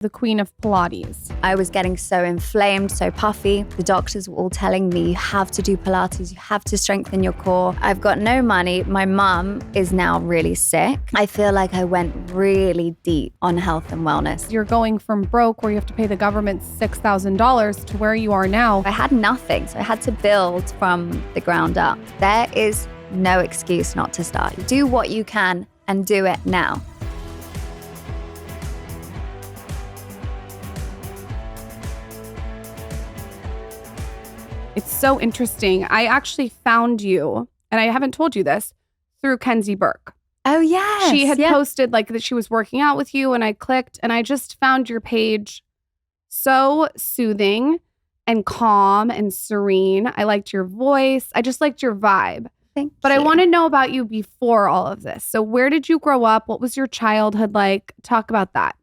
the queen of Pilates. I was getting so inflamed, so puffy. The doctors were all telling me, you have to do Pilates, you have to strengthen your core. I've got no money. My mum is now really sick. I feel like I went really deep on health and wellness. You're going from broke, where you have to pay the government $6,000, to where you are now. I had nothing, so I had to build from the ground up. There is no excuse not to start. Do what you can and do it now. It's so interesting. I actually found you, and I haven't told you this, through Kenzie Burke. Oh, yes. She had posted like that she was working out with you, and I clicked, and I just found your page so soothing and calm and serene. I liked your voice. I just liked your vibe. Thank But you. I want to know about you before all of this. So where did you grow up? What was your childhood like? Talk about that.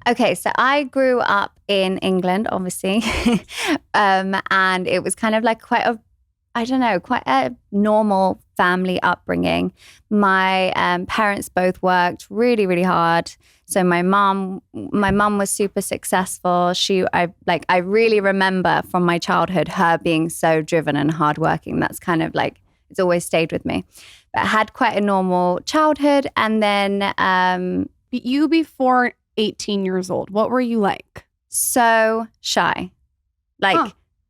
Okay, so I grew up in England, obviously, and it was kind of like quite a normal family upbringing. My parents both worked really, really hard. So my mom was super successful. I really remember from my childhood her being so driven and hardworking. That's kind of like, it's always stayed with me. But I had quite a normal childhood, and then You before 18 years old, what were you like? So shy,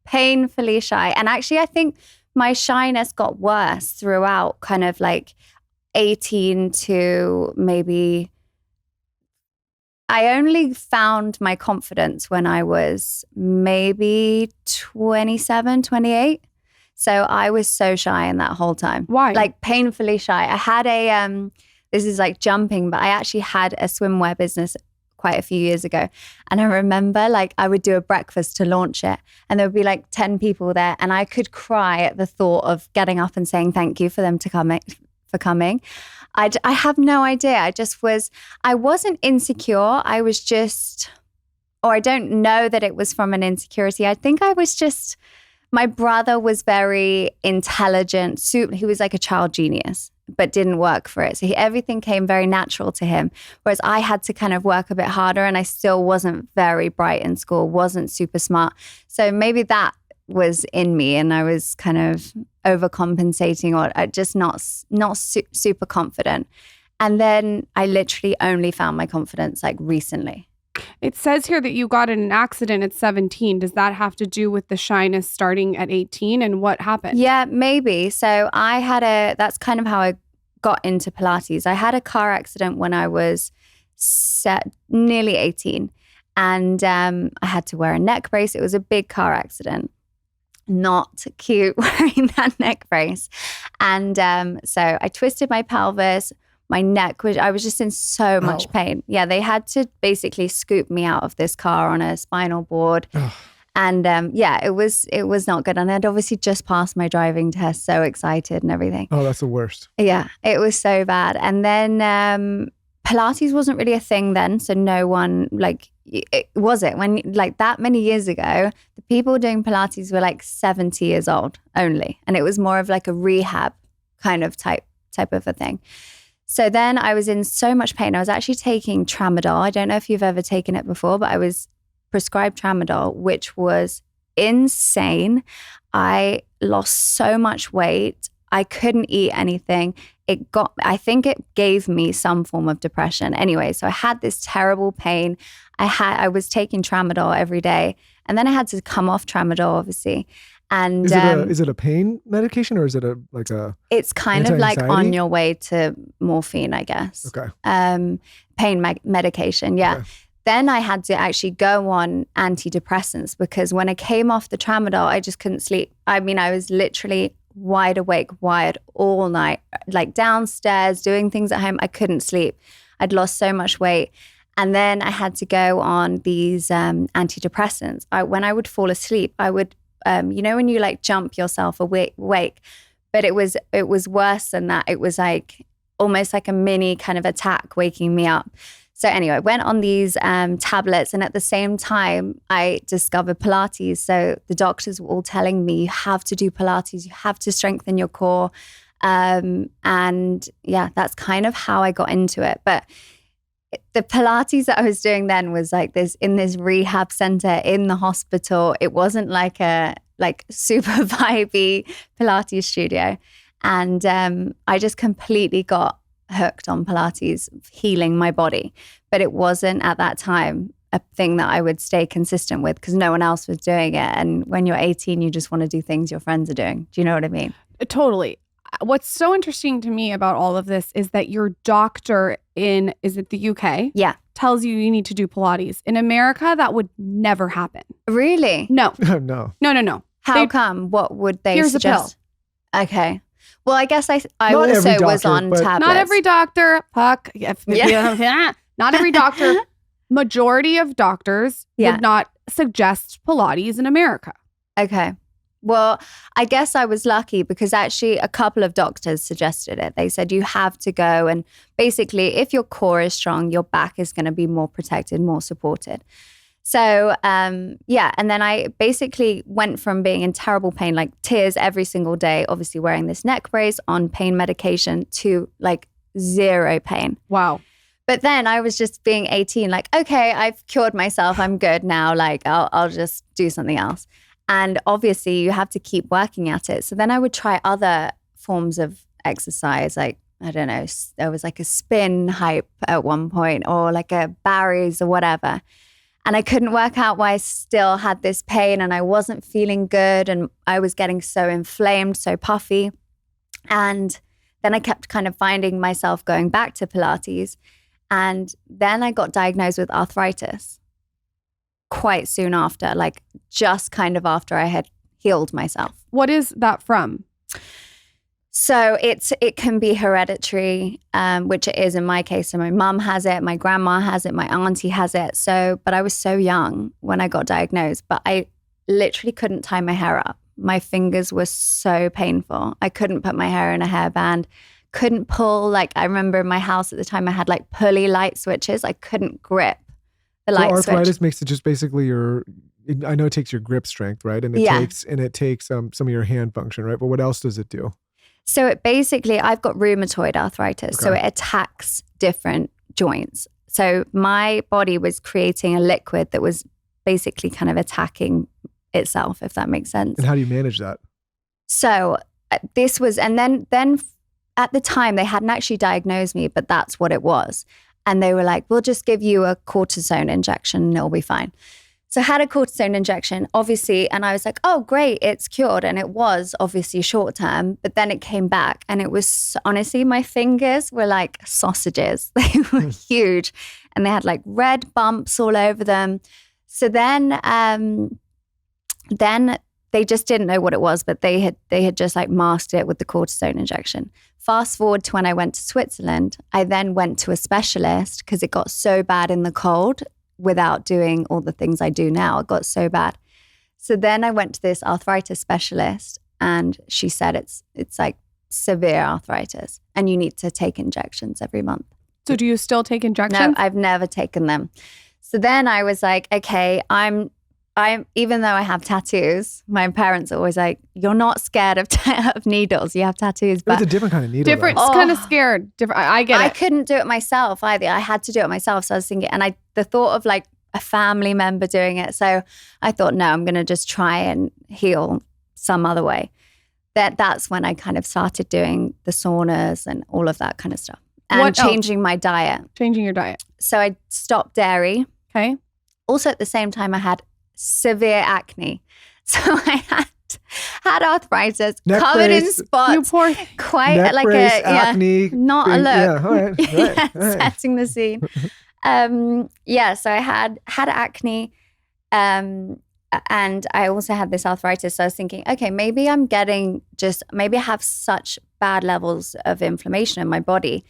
painfully shy. And actually, I think my shyness got worse throughout kind of like 18 to maybe, I only found my confidence when I was maybe 27, 28. So I was so shy in that whole time. Why? Like painfully shy. I had this is like jumping, but I actually had a swimwear business quite a few years ago. And I remember like I would do a breakfast to launch it, and there would be like 10 people there, and I could cry at the thought of getting up and saying thank you for them for coming. I have no idea. I wasn't insecure. I was just, or I don't know that it was from an insecurity. I think I was just, my brother was very intelligent. He was like a child genius, but didn't work for it. So everything came very natural to him. Whereas I had to kind of work a bit harder, and I still wasn't very bright in school, wasn't super smart. So maybe that was in me, and I was kind of overcompensating, or just not super confident. And then I literally only found my confidence like recently. It says here that you got in an accident at 17. Does that have to do with the shyness starting at 18? And what happened? Yeah, maybe. So that's kind of how I got into Pilates. I had a car accident when I was nearly 18. And I had to wear a neck brace. It was a big car accident. Not cute wearing that neck brace. And so I twisted my pelvis. My neck, I was just in so much pain. Yeah, they had to basically scoop me out of this car on a spinal board. Ugh. And it was not good. And I'd obviously just passed my driving test, so excited and everything. Oh, that's the worst. Yeah, it was so bad. And then Pilates wasn't really a thing then. So no one, when like that many years ago, the people doing Pilates were like 70 years old only. And it was more of like a rehab kind of type of a thing. So then I was in so much pain. I was actually taking tramadol. I don't know if you've ever taken it before, but I was prescribed tramadol, which was insane. I lost so much weight. I couldn't eat anything. I think it gave me some form of depression. Anyway, so I had this terrible pain. I was taking tramadol every day, and then I had to come off tramadol, obviously. And is it a pain medication, or is it it's kind of like on your way to morphine, I guess. Okay. Pain medication. Yeah. Okay. Then I had to actually go on antidepressants, because when I came off the tramadol, I just couldn't sleep. I mean, I was literally wide awake, wired all night, like downstairs doing things at home. I couldn't sleep. I'd lost so much weight. And then I had to go on these antidepressants. When I would fall asleep, I would, when you like jump yourself awake, but it was worse than that. It was like almost like a mini kind of attack waking me up. So anyway, I went on these tablets, and at the same time, I discovered Pilates. So the doctors were all telling me, you have to do Pilates, you have to strengthen your core. And yeah, that's kind of how I got into it. But the Pilates that I was doing then was like this in this rehab center in the hospital. It wasn't like a super vibey Pilates studio. And I just completely got hooked on Pilates, healing my body. But it wasn't at that time a thing that I would stay consistent with because no one else was doing it. And when you're 18, you just want to do things your friends are doing. Do you know what I mean? Totally. What's so interesting to me about all of this is that your doctor is it the UK? Yeah. Tells you need to do Pilates. In America, that would never happen. Really? No. No. How come? What would they Here's suggest? a pill. Okay. Well, I guess I Not also every doctor, was on but- tablets. Not every doctor, Puck. Not every doctor. Majority of doctors would not suggest Pilates in America. Okay. Well, I guess I was lucky because actually a couple of doctors suggested it. They said you have to go, and basically if your core is strong, your back is going to be more protected, more supported. So, and then I basically went from being in terrible pain, like tears every single day, obviously wearing this neck brace on pain medication to like zero pain. Wow. But then I was just being 18, like, okay, I've cured myself. I'm good now. Like, I'll just do something else. And obviously you have to keep working at it. So then I would try other forms of exercise. Like, I don't know, there was like a spin hype at one point or like a Barry's or whatever. And I couldn't work out why I still had this pain and I wasn't feeling good. And I was getting so inflamed, so puffy. And then I kept kind of finding myself going back to Pilates. And then I got diagnosed with arthritis quite soon after, like just kind of after I had healed myself. What is that from? So it can be hereditary, which it is in my case. So my mum has it, my grandma has it, my auntie has it. So, but I was so young when I got diagnosed, but I literally couldn't tie my hair up. My fingers were so painful. I couldn't put my hair in a hairband, couldn't pull. Like I remember in my house at the time, I had like pulley light switches. I couldn't grip the light switch. Arthritis makes it just basically I know it takes your grip strength, right? And it takes some of your hand function, right? But what else does it do? So it basically, I've got rheumatoid arthritis. Okay. So it attacks different joints. So my body was creating a liquid that was basically kind of attacking itself, if that makes sense. And how do you manage that? So this was, and then at the time they hadn't actually diagnosed me, but that's what it was. And they were like, we'll just give you a cortisone injection and it'll be fine. So I had a cortisone injection, obviously, and I was like, oh, great, it's cured. And it was obviously short term, but then it came back and it was, honestly, my fingers were like sausages. They were huge and they had like red bumps all over them. So then they just didn't know what it was, but they had just like masked it with the cortisone injection. Fast forward to when I went to Switzerland, I then went to a specialist because it got so bad in the cold without doing all the things I do now. It got so bad. So then I went to this arthritis specialist and she said it's like severe arthritis and you need to take injections every month. So do you still take injections? No, I've never taken them. So then I was like, okay, I'm even though I have tattoos, my parents are always like, you're not scared of needles. You have tattoos. But it's a different kind of needle. Different, Though. it's kind of scared. Different. I get it. I couldn't do it myself either. I had to do it myself. So I was thinking, and the thought of like a family member doing it. So I thought, no, I'm going to just try and heal some other way. That's when I kind of started doing the saunas and all of that kind of stuff. And changing my diet. Changing your diet. So I stopped dairy. Okay. Also at the same time, I had severe acne. So I had arthritis, Neck covered brace. in spots. You poor quite Neck like brace, a acne, not a look. Yeah, all right. All right. Setting the scene. So I had acne, and I also had this arthritis. So I was thinking, okay, maybe maybe I have such bad levels of inflammation in my body.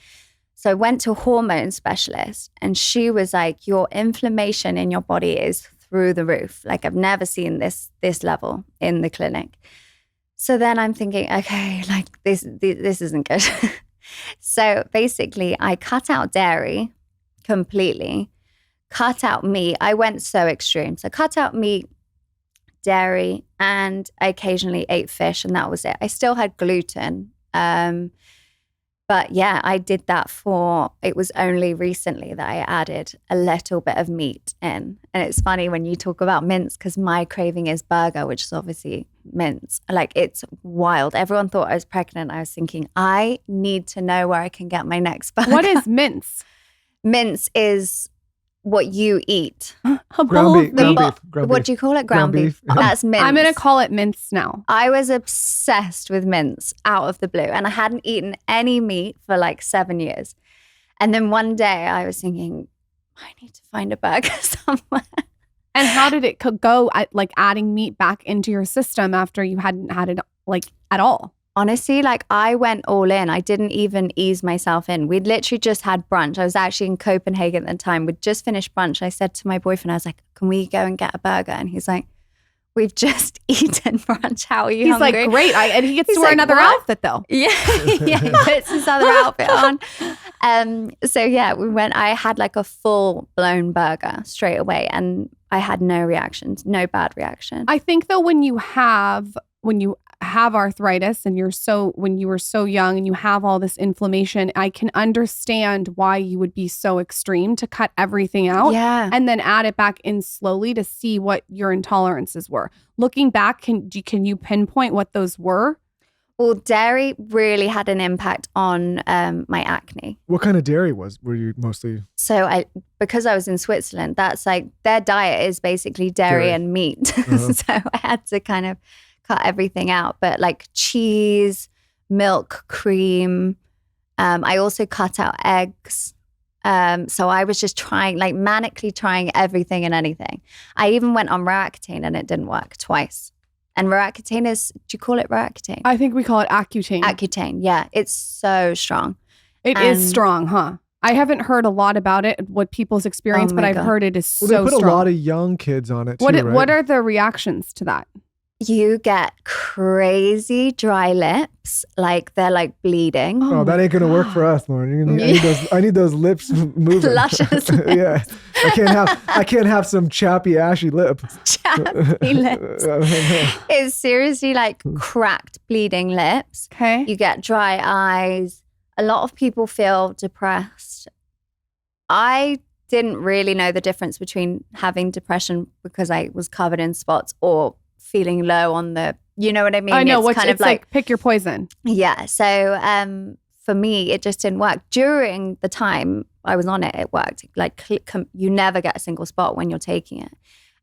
So I went to a hormone specialist and she was like, your inflammation in your body is through the roof. Like I've never seen this level in the clinic. So then I'm thinking, okay, like this isn't good. So basically I cut out dairy completely, cut out meat. I went so extreme. So cut out meat, dairy, and I occasionally ate fish and that was it. I still had gluten. But yeah, I did that it was only recently that I added a little bit of meat in. And it's funny when you talk about mince, because my craving is burger, which is obviously mince. Like, it's wild. Everyone thought I was pregnant. I was thinking, I need to know where I can get my next burger. What is mince? Mince is what you eat. A Ground bowl beef. of meat? What do you call it? Ground beef. That's mince. I'm going to call it mince now. I was obsessed with mince out of the blue, and I hadn't eaten any meat for like 7 years. And then one day I was thinking, I need to find a burger somewhere. And how did it go at like adding meat back into your system after you hadn't had it like at all? Honestly, like, I went all in. I didn't even ease myself in. We'd literally just had brunch. I was actually in Copenhagen at the time. We'd just finished brunch. I said to my boyfriend, I was like, can we go and get a burger? And he's like, we've just eaten brunch. How are you hungry? He's like, great. And he gets to wear like, another outfit though. Yeah, yeah, he puts his other outfit on. So yeah, we went. I had like a full blown burger straight away, and I had no reactions, no bad reaction. I think though, when you have arthritis and when you were so young and you have all this inflammation, I can understand why you would be so extreme to cut everything out and then add it back in slowly to see what your intolerances were. Looking back, can you pinpoint what those were? Well, dairy really had an impact on my acne. What kind of dairy were you mostly? So because I was in Switzerland, that's like their diet is basically dairy. And meat. Uh-huh. So I had to kind of cut everything out, but like cheese, milk, cream. I also cut out eggs. So I was just manically trying everything and anything. I even went on Roaccutane and it didn't work twice. And Roaccutane do you call it Roaccutane? I think we call it Accutane. Accutane, yeah. It's so strong. It is strong, huh? I haven't heard a lot about it, what people's experience, but I've heard it is so strong. They put a lot of young kids on it too, right? What are the reactions to that? You get crazy dry lips, like they're like bleeding. Oh, that ain't gonna work for us, Lauren. I need those lips moving. Luscious lips. Yeah, I can't have some chappy, ashy lip. Chappy lips. It's seriously like cracked, bleeding lips. Okay. You get dry eyes. A lot of people feel depressed. I didn't really know the difference between having depression because I was covered in spots or feeling low on you know what I mean? I know, it's kind of like pick your poison. Yeah. So for me, it just didn't work. During the time I was on it, it worked. Like you never get a single spot when you're taking it.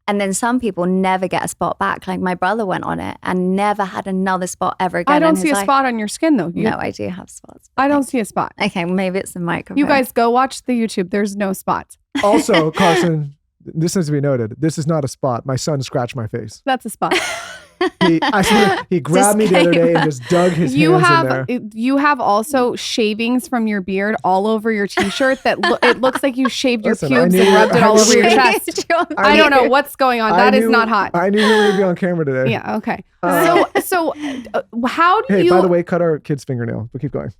And then some people never get a spot back. Like my brother went on it and never had another spot ever again. I don't see a spot on your skin though. No, I do have spots. I don't see a spot. Okay, maybe it's the microphone. You guys go watch the YouTube. There's no spots. Also, Carson, this needs to be noted. This is not a spot. My son scratched my face. That's a spot. I swear, he grabbed me the other day and just dug his hands in there. You have also shavings from your beard all over your t-shirt that it looks like you shaved your pubes and rubbed it all over your chest. I don't know what's going on. That is not hot. I knew you were going to be on camera today. Yeah, okay. So how do you... Hey, by the way, cut our kid's fingernail, but keep going.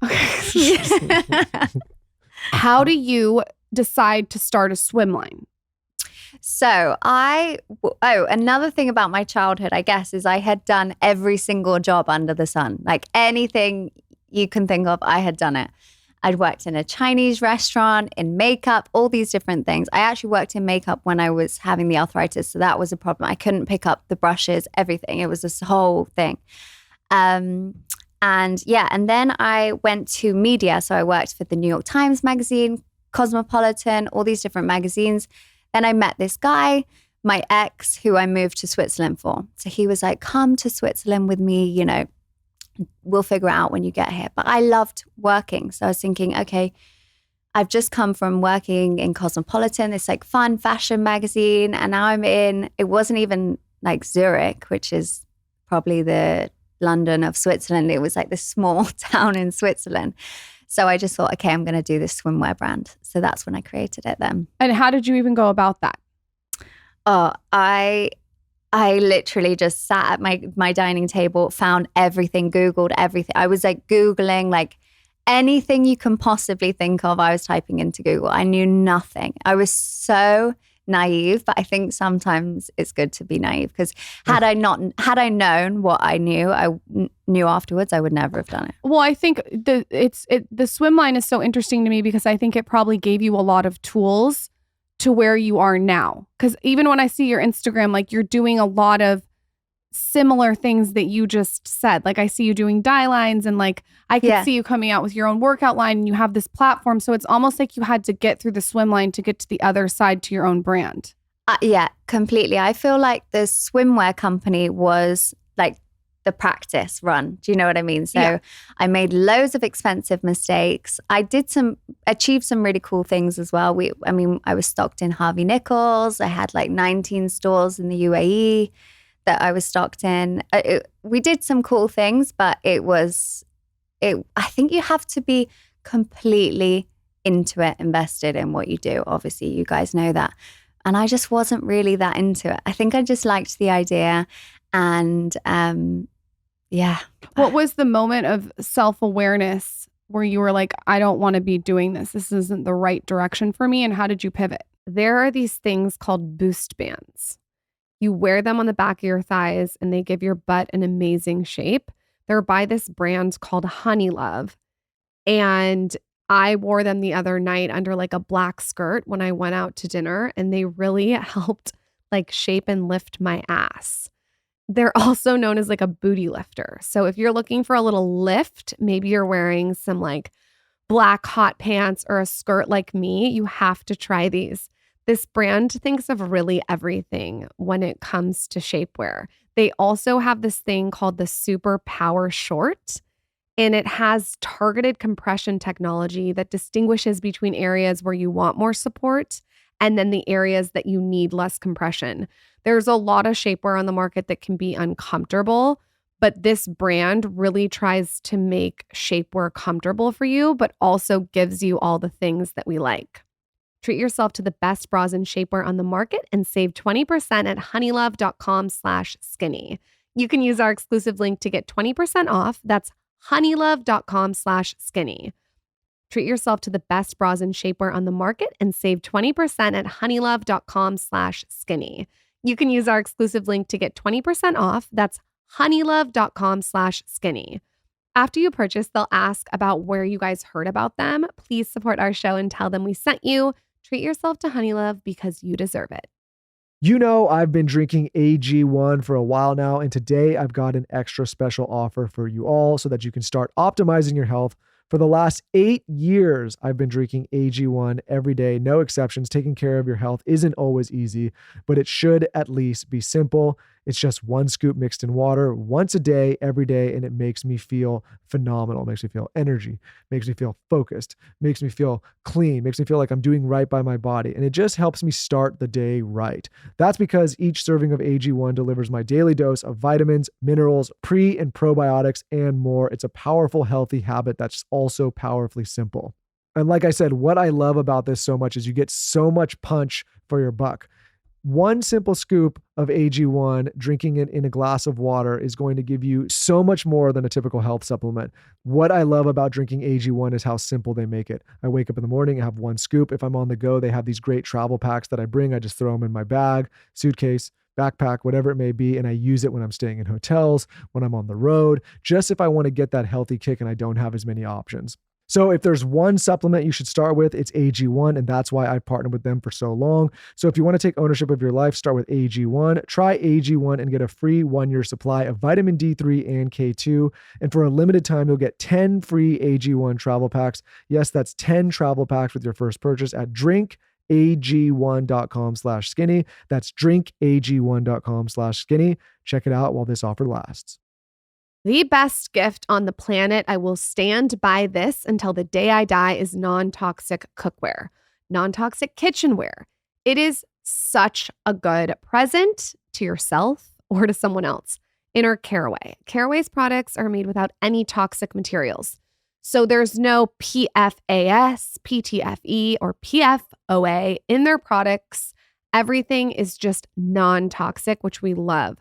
How do you decide to start a swim line? So another thing about my childhood, I guess, is I had done every single job under the sun. Like anything you can think of, I had done it. I'd worked in a Chinese restaurant, in makeup, all these different things. I actually worked in makeup when I was having the arthritis. So that was a problem. I couldn't pick up the brushes, everything. It was this whole thing. And then I went to media. So I worked for the New York Times magazine, Cosmopolitan, all these different magazines. Then I met this guy, my ex, who I moved to Switzerland for. So he was like, come to Switzerland with me, we'll figure it out when you get here. But I loved working. So I was thinking, okay, I've just come from working in Cosmopolitan, this like fun fashion magazine. And now it wasn't even like Zurich, which is probably the London of Switzerland. It was like this small town in Switzerland. So I just thought, okay, I'm going to do this swimwear brand. So that's when I created it then. And how did you even go about that? Oh, I literally just sat at my dining table, found everything, Googled everything. I was like Googling like anything you can possibly think of. I was typing into Google. I knew nothing. I was so naive, but I think sometimes it's good to be naive, because had I known what I knew afterwards, I would never have done it. Well, I think the swim line is so interesting to me because I think it probably gave you a lot of tools to where you are now. Because even when I see your Instagram, like you're doing a lot of similar things that you just said. Like I see you doing dye lines, and like I could see you coming out with your own workout line, and you have this platform. So it's almost like you had to get through the swim line to get to the other side to your own brand. Yeah, completely. I feel like the swimwear company was like the practice run. Do you know what I mean? So I made loads of expensive mistakes. I achieved some really cool things as well. I was stocked in Harvey Nichols. I had like 19 stores in the UAE that I was stocked in. We did some cool things, but I think you have to be completely into it, invested in what you do. Obviously, you guys know that. And I just wasn't really that into it. I think I just liked the idea. And What was the moment of self-awareness where you were like, I don't want to be doing this. This isn't the right direction for me. And how did you pivot? There are these things called boost bands. You wear them on the back of your thighs and they give your butt an amazing shape. They're by this brand called Honey Love. And I wore them the other night under like a black skirt when I went out to dinner, and they really helped like shape and lift my ass. They're also known as like a booty lifter. So if you're looking for a little lift, maybe you're wearing some like black hot pants or a skirt like me, you have to try these. This brand thinks of really everything when it comes to shapewear. They also have this thing called the Super Power Short, and it has targeted compression technology that distinguishes between areas where you want more support and then the areas that you need less compression. There's a lot of shapewear on the market that can be uncomfortable, but this brand really tries to make shapewear comfortable for you, but also gives you all the things that we like. Treat yourself to the best bras and shapewear on the market and save 20% at honeylove.com/skinny. You can use our exclusive link to get 20% off. That's honeylove.com/skinny. Treat yourself to the best bras and shapewear on the market and save 20% at honeylove.com/skinny. You can use our exclusive link to get 20% off. That's honeylove.com/skinny. After you purchase, they'll ask about where you guys heard about them. Please support our show and tell them we sent you. Treat yourself to Honey Love because you deserve it. You know, I've been drinking AG1 for a while now, and today I've got an extra special offer for you all so that you can start optimizing your health. For the last 8 years, I've been drinking AG1 every day, no exceptions. Taking care of your health isn't always easy, but it should at least be simple. It's just 1 scoop mixed in water once a day, every day, and it makes me feel phenomenal. It makes me feel energy, makes me feel focused, makes me feel clean, makes me feel like I'm doing right by my body, and it just helps me start the day right. That's because each serving of AG1 delivers my daily dose of vitamins, minerals, pre and probiotics, and more. It's a powerful, healthy habit that's also powerfully simple. And like I said, what I love about this so much is you get so much punch for your buck. 1 simple scoop of AG1, drinking it in a glass of water, is going to give you so much more than a typical health supplement. What I love about drinking AG1 is how simple they make it. I wake up in the morning, I have 1 scoop. If I'm on the go, they have these great travel packs that I bring. I just throw them in my bag, suitcase, backpack, whatever it may be, and I use it when I'm staying in hotels, when I'm on the road, just if I want to get that healthy kick and I don't have as many options. So if there's 1 supplement you should start with, it's AG1, and that's why I've partnered with them for so long. So if you want to take ownership of your life, start with AG1. Try AG1 and get a free 1-year supply of vitamin D3 and K2. And for a limited time, you'll get 10 free AG1 travel packs. Yes, that's 10 travel packs with your first purchase at drinkag1.com/skinny. That's drinkag1.com/skinny. Check it out while this offer lasts. The best gift on the planet, I will stand by this until the day I die, is non-toxic cookware, non-toxic kitchenware. It is such a good present to yourself or to someone else. Enter Caraway. Caraway's products are made without any toxic materials. So there's no PFAS, PTFE, or PFOA in their products. Everything is just non-toxic, which we love.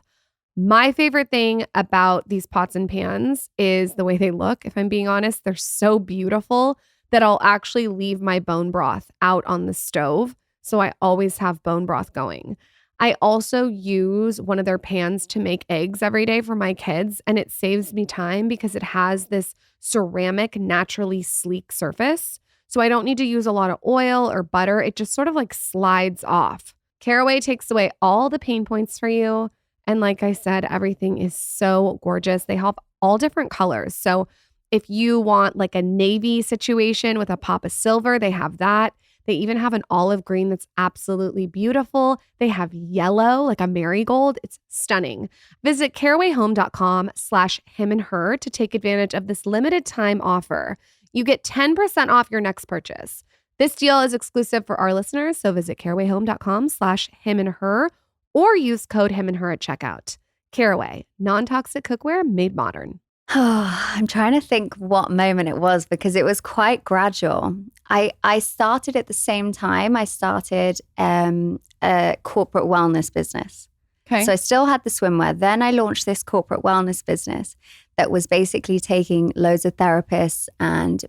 My favorite thing about these pots and pans is the way they look. If I'm being honest, they're so beautiful that I'll actually leave my bone broth out on the stove So I always have bone broth going. I also use one of their pans to make eggs every day for my kids, and it saves me time because it has this ceramic, naturally sleek surface. So I don't need to use a lot of oil or butter. It just sort of like slides off. Caraway takes away all the pain points for you. And like I said, everything is so gorgeous. They have all different colors. So if you want like a navy situation with a pop of silver, they have that. They even have an olive green that's absolutely beautiful. They have yellow, like a marigold. It's stunning. Visit carawayhome.com/himandher to take advantage of this limited time offer. You get 10% off your next purchase. This deal is exclusive for our listeners, so visit carawayhome.com/himandher or use code himandher at checkout. Caraway, non-toxic cookware made modern. I'm trying to think what moment it was because it was quite gradual. I started at the same time. I started a corporate wellness business. Okay. So I still had the swimwear. Then I launched this corporate wellness business that was basically taking loads of therapists and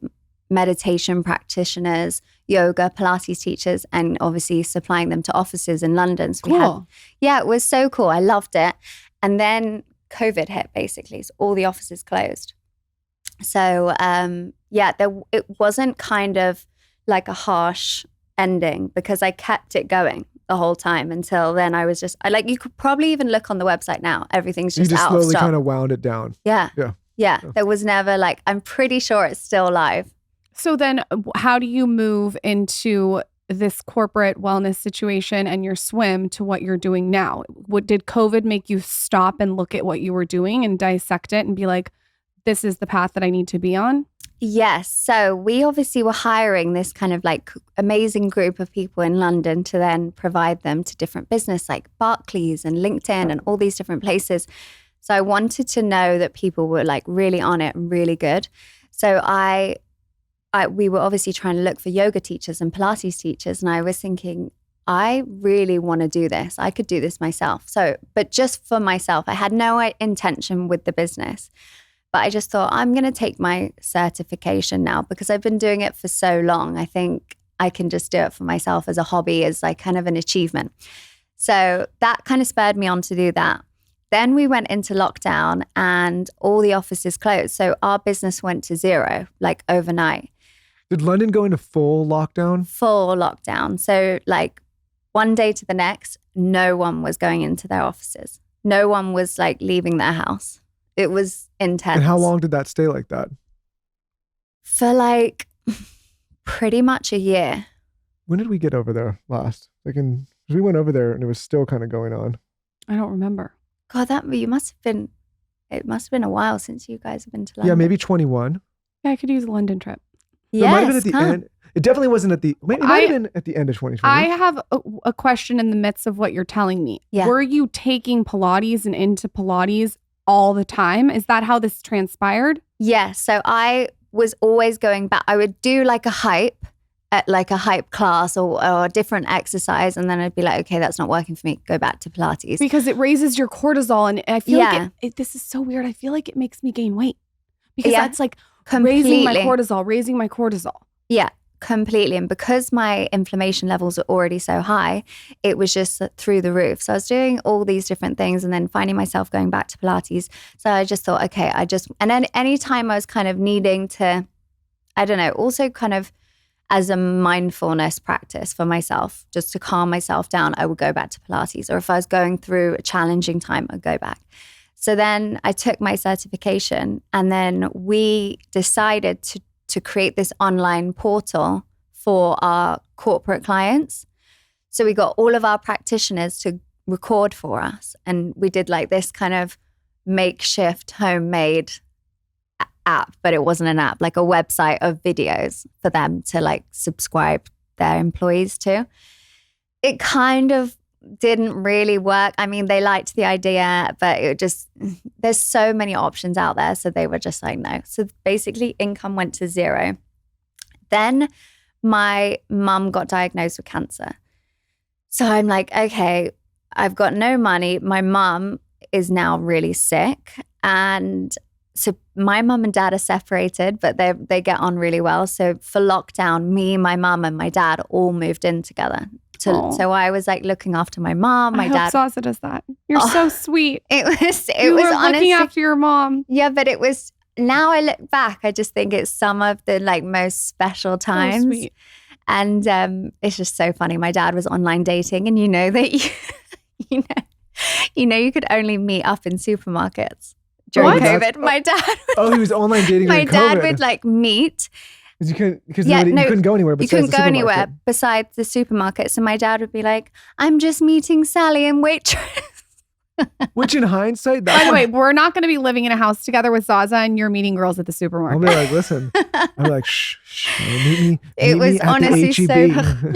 meditation practitioners, yoga, Pilates teachers, and obviously supplying them to offices in London. So Cool. it was so cool. I loved it. And then COVID hit basically. So all the offices closed. So it wasn't kind of like a harsh ending because I kept it going the whole time until then. I was just, you could probably even look on the website now. Everything's just You just out of slowly stock. kind of wound it down. Yeah. Yeah. There was never I'm pretty sure it's still live. So then how do you move into this corporate wellness situation and your swim to what you're doing now? Did COVID make you stop and look at what you were doing and dissect it and be like, this is the path that I need to be on? Yes. So we obviously were hiring this kind of amazing group of people in London to then provide them to different business like Barclays and LinkedIn and all these different places. So I wanted to know that people were really on it and really good. So we were obviously trying to look for yoga teachers and Pilates teachers. And I was thinking, I really want to do this. I could do this myself. But just for myself, I had no intention with the business. But I just thought, I'm going to take my certification now because I've been doing it for so long. I think I can just do it for myself as a hobby, as kind of an achievement. So that kind of spurred me on to do that. Then we went into lockdown and all the offices closed. So our business went to zero, overnight. Did London go into full lockdown? Full lockdown. So one day to the next, no one was going into their offices. No one was leaving their house. It was intense. And how long did that stay like that? For pretty much a year. When did we get over there last? We went over there and it was still kind of going on. I don't remember. God, it must have been a while since you guys have been to London. Yeah, maybe 21. Yeah, I could use a London trip. It might have been at the end. It definitely wasn't at the, maybe it might have been at the end of 2020. I have a question in the midst of what you're telling me. Yeah. Were you taking Pilates and into Pilates all the time? Is that how this transpired? Yeah. So I was always going back. I would do a hype at a hype class or a different exercise. And then I'd be like, okay, that's not working for me. Go back to Pilates. Because it raises your cortisol. And I feel this is so weird. I feel like it makes me gain weight. Because that's completely raising my cortisol. Yeah, completely. And because my inflammation levels are already so high, it was just through the roof. So I was doing all these different things and then finding myself going back to Pilates. So I just thought, okay, and then anytime I was kind of needing to, I don't know, also kind of as a mindfulness practice for myself, just to calm myself down, I would go back to Pilates. Or if I was going through a challenging time, I'd go back. So then I took my certification and then we decided to create this online portal for our corporate clients. So we got all of our practitioners to record for us. And we did this kind of makeshift homemade app, but it wasn't an app, a website of videos for them to subscribe their employees to. It kind of didn't really work. I mean, they liked the idea, but there's so many options out there. So they were just no. So basically income went to zero. Then my mum got diagnosed with cancer. So I'm okay, I've got no money. My mum is now really sick. And so my mum and dad are separated, but they get on really well. So for lockdown, me, my mum and my dad all moved in together So I was like looking after my mom, my I dad. hope Zaza does that. You're so sweet. It was Looking honestly after your mom. Yeah, but it was, now I look back, I just think it's some of the like most special times. So sweet. And it's just so funny. My dad was online dating, and you know that you could only meet up in supermarkets during What? COVID. My dad He was online dating my during dad COVID. would like meet. You couldn't go anywhere. You couldn't go anywhere besides the supermarket. So my dad would be like, "I'm just meeting Sally and Waitrose." Which in hindsight, By the way, we're not going to be living in a house together with Zaza, and you're meeting girls at the I'll supermarket. be like, listen. I'll be like, shh. Meet It was me at honestly the so HEB.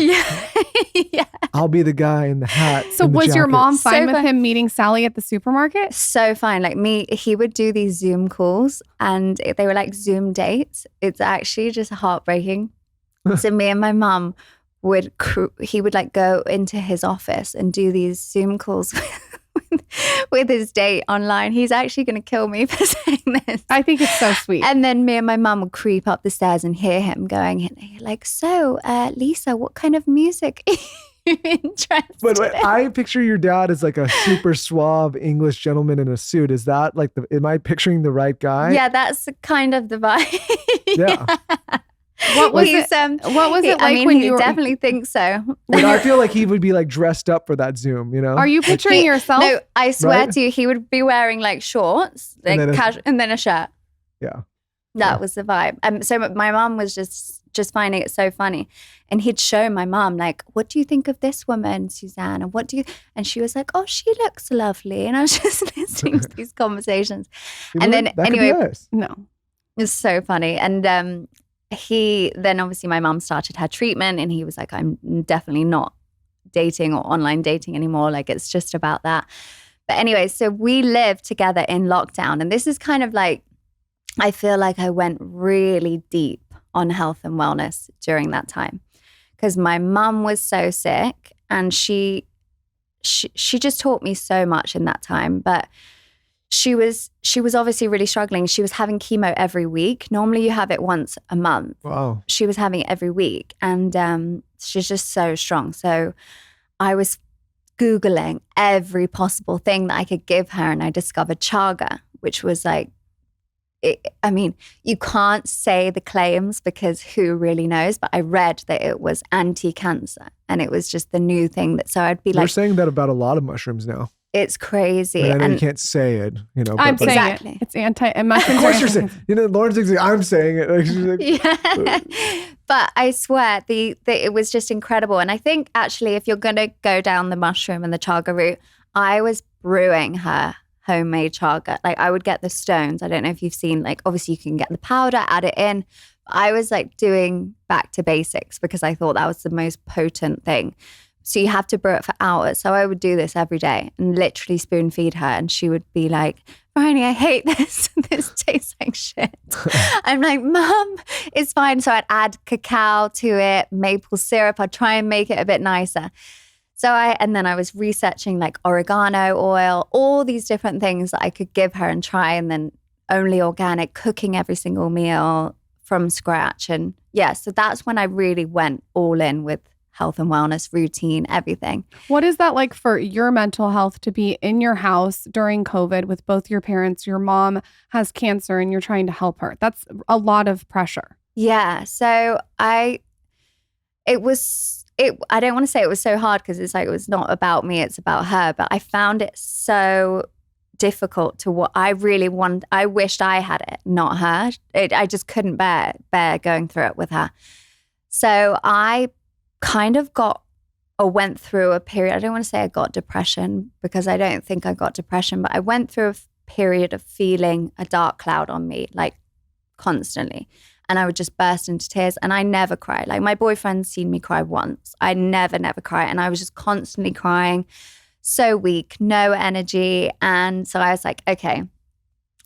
yeah. I'll be the guy in the hat. So and the was your jacket. mom fine So with fun. him meeting Sally at the supermarket? So fine. Like he would do these Zoom calls, and they were like Zoom dates. It's actually just heartbreaking. So me and my mum he would like go into his office and do these Zoom calls with his date online. He's actually going to kill me for saying this. I think it's so sweet. And then me and my mum would creep up the stairs and hear him going like, "So, Lisa, what kind of music are you interested But in?" I picture your dad as like a super suave English gentleman in a suit. Is that like am I picturing the right guy? Yeah, that's kind of the vibe. Yeah. What was He's, it? What was it I like mean, when he you were? definitely thinks so. But I feel like he would be like dressed up for that Zoom, you know? Are you picturing yourself? No, I swear Right? to you, he would be wearing like shorts, like And then casual, and then a shirt. Yeah. That was the vibe. So my mom was just finding it so funny, and he'd show my mom like, "What do you think of this woman, Suzanne? And what do you?" And she was like, "Oh, she looks lovely." And I was just listening to these conversations, and then That could anyway, be us. No. it was so funny. And then obviously my mom started her treatment, and he was like, "I'm definitely not dating or online dating anymore. Like it's just about that." But anyway, so we lived together in lockdown, and this is kind of like, I feel like I went really deep on health and wellness during that time, because my mum was so sick, and she just taught me so much in that time. But she was obviously really struggling. She was having chemo every week. Normally you have it once a month. Wow. She was having it every week, and she's just so strong. So I was Googling every possible thing that I could give her, and I discovered chaga, which was like, I mean, you can't say the claims because who really knows, but I read that it was anti-cancer, and it was just the new thing so I'd be They're like, saying that about a lot of mushrooms now. it's crazy. I mean, I know you And can't say it, you know. I'm but saying Exactly. it. It's anti. And of mushrooms course are you're saying. anti-cancer. You know, Lauren's like, I'm saying it. Like, she's like, yeah. But I swear it was just incredible. And I think actually if you're going to go down the mushroom and the chaga route, I was brewing her homemade chaga. Like I would get the stones. I don't know if you've seen, like obviously you can get the powder, add it in. I was like doing back to basics because I thought that was the most potent thing. So you have to brew it for hours. So I would do this every day and literally spoon feed her. And she would be like, "Bryony, I hate this. This tastes like shit." I'm like, "Mom, it's fine." So I'd add cacao to it, maple syrup. I'd try and make it a bit nicer. And then I was researching like oregano oil, all these different things that I could give her and try, and then only organic, cooking every single meal from scratch. And yeah, so that's when I really went all in with health and wellness, routine, everything. What is that like for your mental health to be in your house during COVID with both your parents? Your mom has cancer and you're trying to help her. That's a lot of pressure. Yeah. So I don't want to say it was so hard because it's like, it was not about me, it's about her. But I found it so difficult to what I really want. I wished I had it, not her. I just couldn't bear going through it with her. So I kind of went through a period. I don't want to say I got depression because I don't think I got depression, but I went through a period of feeling a dark cloud on me, like constantly. And I would just burst into tears, and I never cry. Like my boyfriend's seen me cry once. I never cry. And I was just constantly crying, so weak, no energy. And so I was like, okay.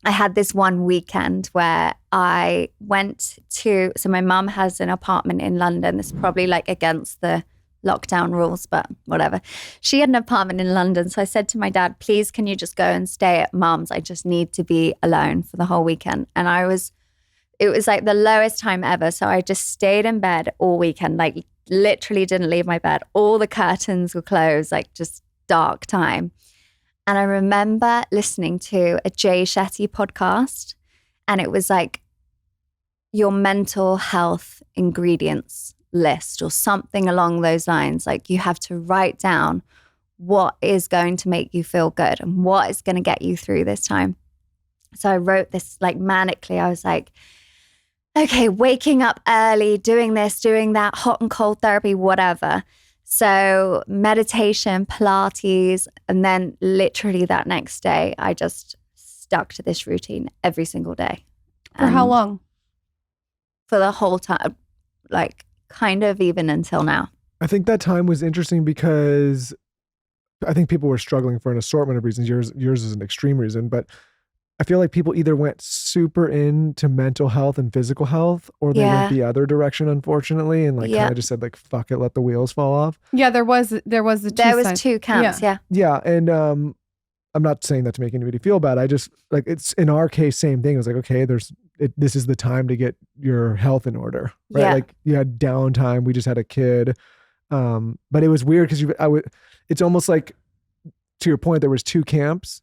I had this one weekend where I went so my mum has an apartment in London. This is probably like against the lockdown rules, but whatever. She had an apartment in London. So I said to my dad, "Please, can you just go and stay at mum's? I just need to be alone for the whole weekend." And it was like the lowest time ever. So I just stayed in bed all weekend, like literally didn't leave my bed. All the curtains were closed, like just dark time. And I remember listening to a Jay Shetty podcast, and it was like your mental health ingredients list or something along those lines. Like you have to write down what is going to make you feel good and what is going to get you through this time. So I wrote this like manically. I was like, okay, waking up early, doing this, doing that, hot and cold therapy, whatever. So meditation, Pilates, and then literally that next day, I just stuck to this routine every single day. For how long? For the whole time, like kind of even until now. I think that time was interesting because I think people were struggling for an assortment of reasons. Yours is an extreme reason, but I feel like people either went super into mental health and physical health, or they went the other direction, unfortunately, and like kind of just said like, fuck it, let the wheels fall off. Yeah, there was two camps. Yeah. And I'm not saying that to make anybody feel bad. I just like, it's in our case, same thing. It was like, okay, this is the time to get your health in order, right? Yeah. Like you had downtime. We just had a kid. But it was weird because it's almost like, to your point, there was two camps.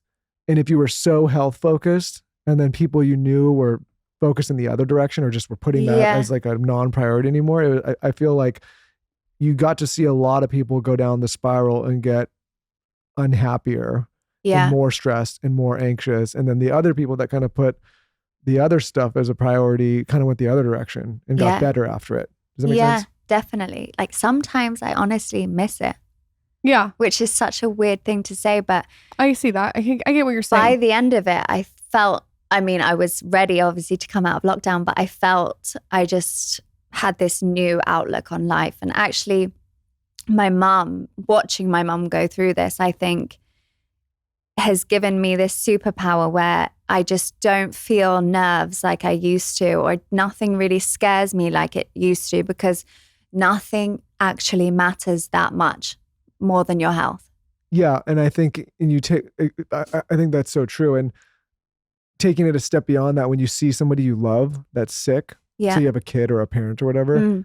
And if you were so health focused and then people you knew were focused in the other direction or just were putting that as like a non-priority anymore, I feel like you got to see a lot of people go down the spiral and get unhappier and more stressed and more anxious. And then the other people that kind of put the other stuff as a priority kind of went the other direction and got better after it. Does that make sense? Yeah, definitely. Like sometimes I honestly miss it. Yeah. Which is such a weird thing to say, but I see that. I get what you're saying. By the end of it, I felt, I mean, I was ready obviously to come out of lockdown, but I felt I just had this new outlook on life. And actually watching my mum go through this, I think has given me this superpower where I just don't feel nerves like I used to, or nothing really scares me like it used to, because nothing actually matters that much more than your health. Yeah. And I think, I think that's so true. And taking it a step beyond that, when you see somebody you love that's sick, so you have a kid or a parent or whatever,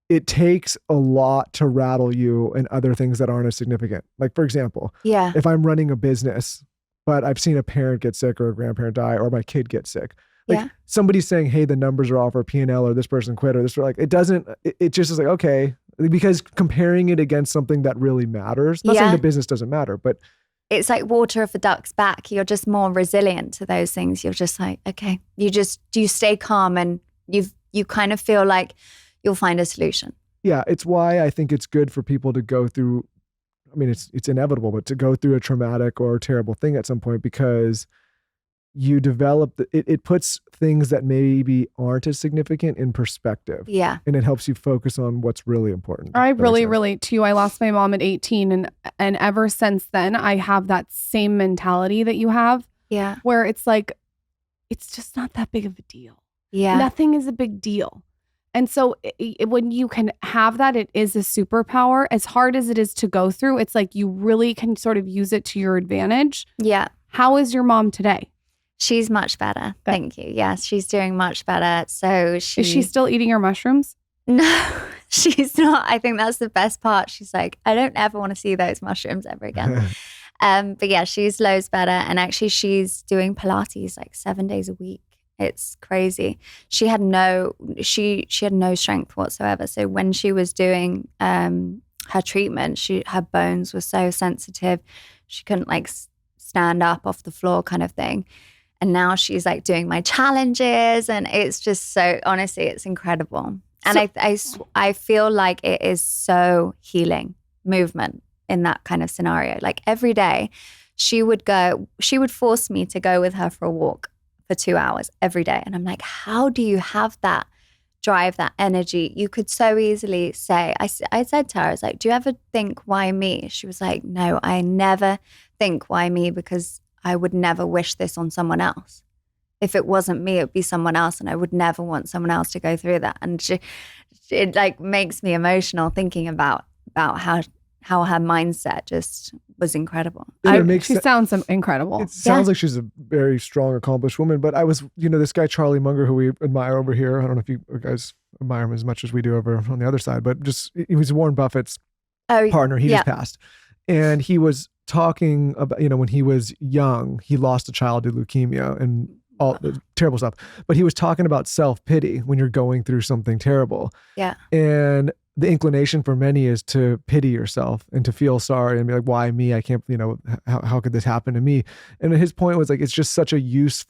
it takes a lot to rattle you and other things that aren't as significant. Like for example, if I'm running a business, but I've seen a parent get sick or a grandparent die or my kid get sick, like somebody's saying, hey, the numbers are off or P&L or this person quit or this, like it just is like, okay, because comparing it against something that really matters, not saying the business doesn't matter, but it's like water off a duck's back. You're just more resilient to those things. You're just like, okay, you stay calm and you kind of feel like you'll find a solution. Yeah. It's why I think it's good for people to go through, I mean, it's inevitable, but to go through a traumatic or terrible thing at some point, because you develop, it puts things that maybe aren't as significant in perspective. Yeah. And it helps you focus on what's really important. I really relate to you. I lost my mom at 18 and ever since then I have that same mentality that you have. Yeah. Where it's like, it's just not that big of a deal. Yeah. Nothing is a big deal. And so when you can have that, it is a superpower. As hard as it is to go through, it's like you really can sort of use it to your advantage. Yeah. How is your mom today? She's much better. Thank you. Yes, she's doing much better. So Is she still eating her mushrooms? No, she's not. I think that's the best part. She's like, I don't ever want to see those mushrooms ever again. But yeah, she's loads better. And actually she's doing Pilates like 7 days a week. It's crazy. She had no strength whatsoever. So when she was doing her treatment, her bones were so sensitive. She couldn't like stand up off the floor kind of thing. And now she's like doing my challenges, and it's just so, honestly, it's incredible. And I feel like it is so healing movement in that kind of scenario. Like every day she would force me to go with her for a walk for 2 hours every day. And I'm like, how do you have that drive, that energy? You could so easily say, I said to her, I was like, do you ever think, why me? She was like, no, I never think why me, because I would never wish this on someone else. If it wasn't me, it would be someone else, and I would never want someone else to go through that. And it like makes me emotional thinking about how her mindset just was incredible. She sounds incredible. It sounds like she's a very strong, accomplished woman. But I was, this guy, Charlie Munger, who we admire over here. I don't know if you guys admire him as much as we do over on the other side, but he was Warren Buffett's partner. He just passed. And he was talking about, when he was young, he lost a child to leukemia and all the terrible stuff. But he was talking about self-pity when you're going through something terrible. Yeah. And the inclination for many is to pity yourself and to feel sorry and be like, why me? I can't, how could this happen to me? And his point was like, it's just such a useless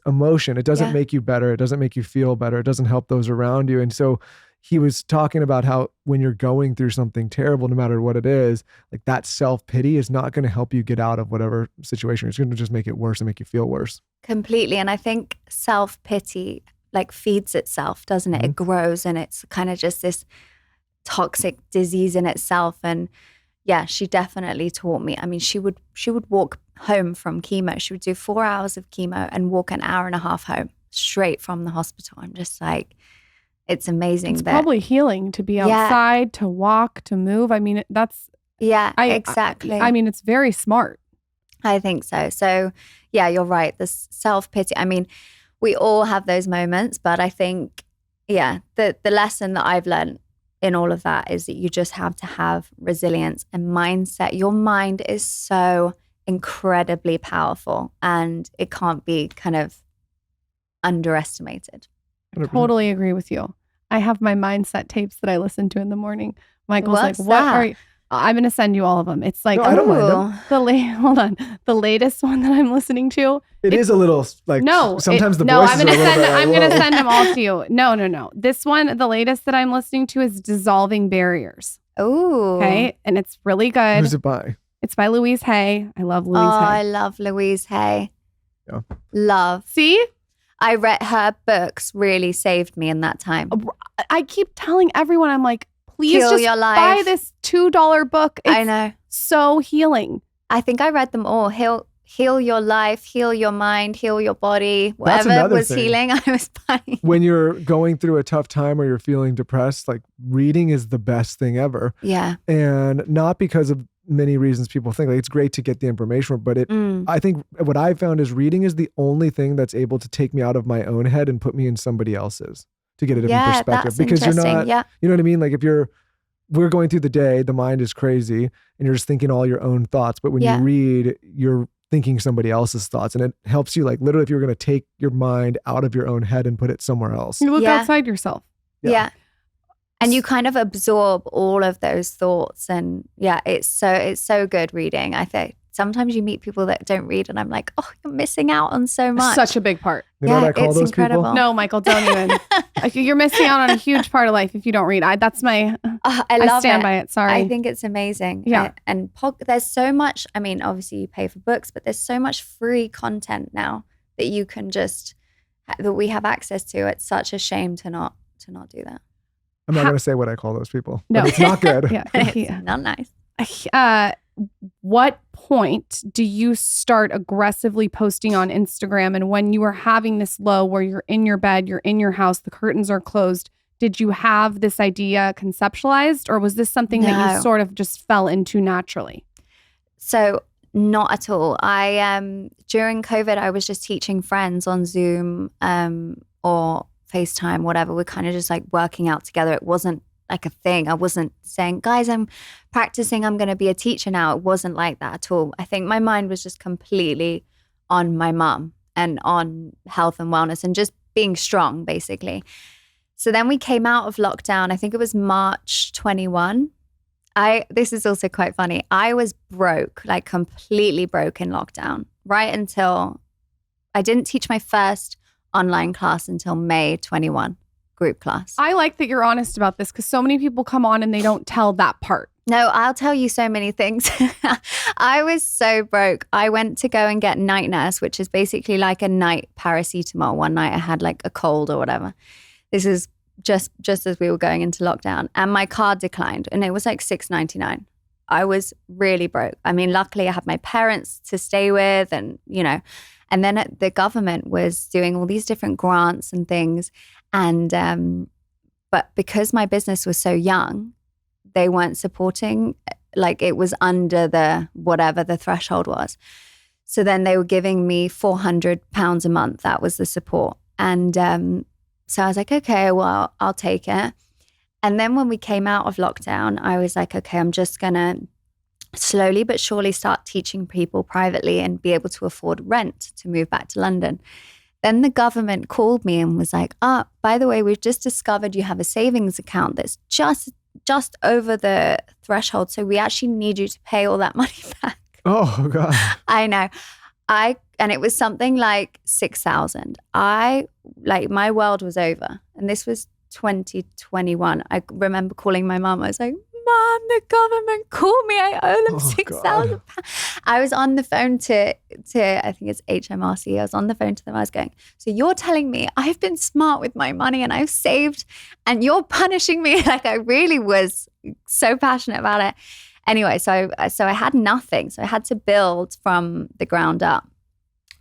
emotion. It doesn't make you better. It doesn't make you feel better. It doesn't help those around you. And so he was talking about how when you're going through something terrible, no matter what it is, like that self-pity is not going to help you get out of whatever situation. It's going to just make it worse and make you feel worse. Completely. And I think self-pity like feeds itself, doesn't it? Mm-hmm. It grows and it's kind of just this toxic disease in itself. And yeah, she definitely taught me. I mean, she would walk home from chemo. She would do 4 hours of chemo and walk an hour and a half home straight from the hospital. I'm just like, it's amazing. It's probably healing to be outside, to walk, to move. I mean, that's... Yeah, exactly. I mean, it's very smart. I think so. So yeah, you're right. The self-pity. I mean, we all have those moments, but I think, the lesson that I've learned in all of that is that you just have to have resilience and mindset. Your mind is so incredibly powerful and it can't be kind of underestimated. 100%. Totally agree with you. I have my mindset tapes that I listen to in the morning. Michael's What's like, what that? are you? I'm going to send you all of them. It's like, No, I don't mind them. hold on. The latest one that I'm listening to. It is a little like, sometimes the voices I'm are a little bit I'm like, going to whoa. send them all to you. No. This one, the latest that I'm listening to is Dissolving Barriers. Oh. Okay. And it's really good. Who's it by? It's by Louise Hay. I love Louise Hay. I love Louise Hay. Yeah. Love. See? I read her books, really saved me in that time. I keep telling everyone, I'm like, please Heal just your life. buy this $2 book. It's I know. so healing. I think I read them all. Heal your life, heal your mind, heal your body. That's Whatever another was thing. healing, I was buying. When you're going through a tough time or you're feeling depressed, like reading is the best thing ever. Yeah. And not because of many reasons people think like it's great to get the information, but I think what I found is reading is the only thing that's able to take me out of my own head and put me in somebody else's to get a different perspective. That's Because you're interesting. not, you know what I mean? Like we're going through the day, the mind is crazy and you're just thinking all your own thoughts. But when you read, you're thinking somebody else's thoughts and it helps you like literally if you're going to take your mind out of your own head and put it somewhere else. You look outside yourself. Yeah. And you kind of absorb all of those thoughts and it's so good reading. I think sometimes you meet people that don't read and I'm like, oh, you're missing out on so much. Such a big part. You know what I call it's those incredible. people? No, Michael, don't even. You're missing out on a huge part of life if you don't read. That's my, I stand by it. Sorry. I think it's amazing. Yeah. And there's so much, I mean, obviously you pay for books, but there's so much free content now that you can that we have access to. It's such a shame to not do that. I'm not going to say what I call those people. No. But it's not good. It's not nice. What point do you start aggressively posting on Instagram? And when you were having this low where you're in your bed, you're in your house, the curtains are closed, did you have this idea conceptualized or was this something that you sort of just fell into naturally? So not at all. During COVID, I was just teaching friends on Zoom or FaceTime, whatever. We're kind of just like working out together. It wasn't like a thing. I wasn't saying, guys, I'm practicing. I'm going to be a teacher now. It wasn't like that at all. I think my mind was just completely on my mum and on health and wellness and just being strong, basically. So then we came out of lockdown. I think it was March 21. This is also quite funny. I was broke, like completely broke in lockdown, right until I didn't teach my first online class until May 21, group class. I like that you're honest about this because so many people come on and they don't tell that part. No, I'll tell you so many things. I was so broke. I went to go and get night nurse, which is basically like a night paracetamol. One night I had like a cold or whatever. This is just as we were going into lockdown and my card declined and it was like $6.99. I was really broke. I mean, luckily I had my parents to stay with and, and then the government was doing all these different grants and things. And, but because my business was so young, they weren't supporting like it was under the whatever the threshold was. So then they were giving me £400 a month. That was the support. And so I was like, okay, well, I'll take it. And then when we came out of lockdown, I was like, okay, I'm just going to slowly but surely start teaching people privately and be able to afford rent to move back to London. Then the government called me and was like, by the way, we've just discovered you have a savings account that's just over the threshold. So we actually need you to pay all that money back. Oh, God. I know. And it was something like 6,000. My world was over. And this was 2021. I remember calling my mom. I was like, Mom, the government called me. I owe them £6,000. I was on the phone to I think it's HMRC. I was on the phone to them. I was going, so you're telling me I've been smart with my money and I've saved and you're punishing me? Like I really was so passionate about it. Anyway, so I had nothing. So I had to build from the ground up.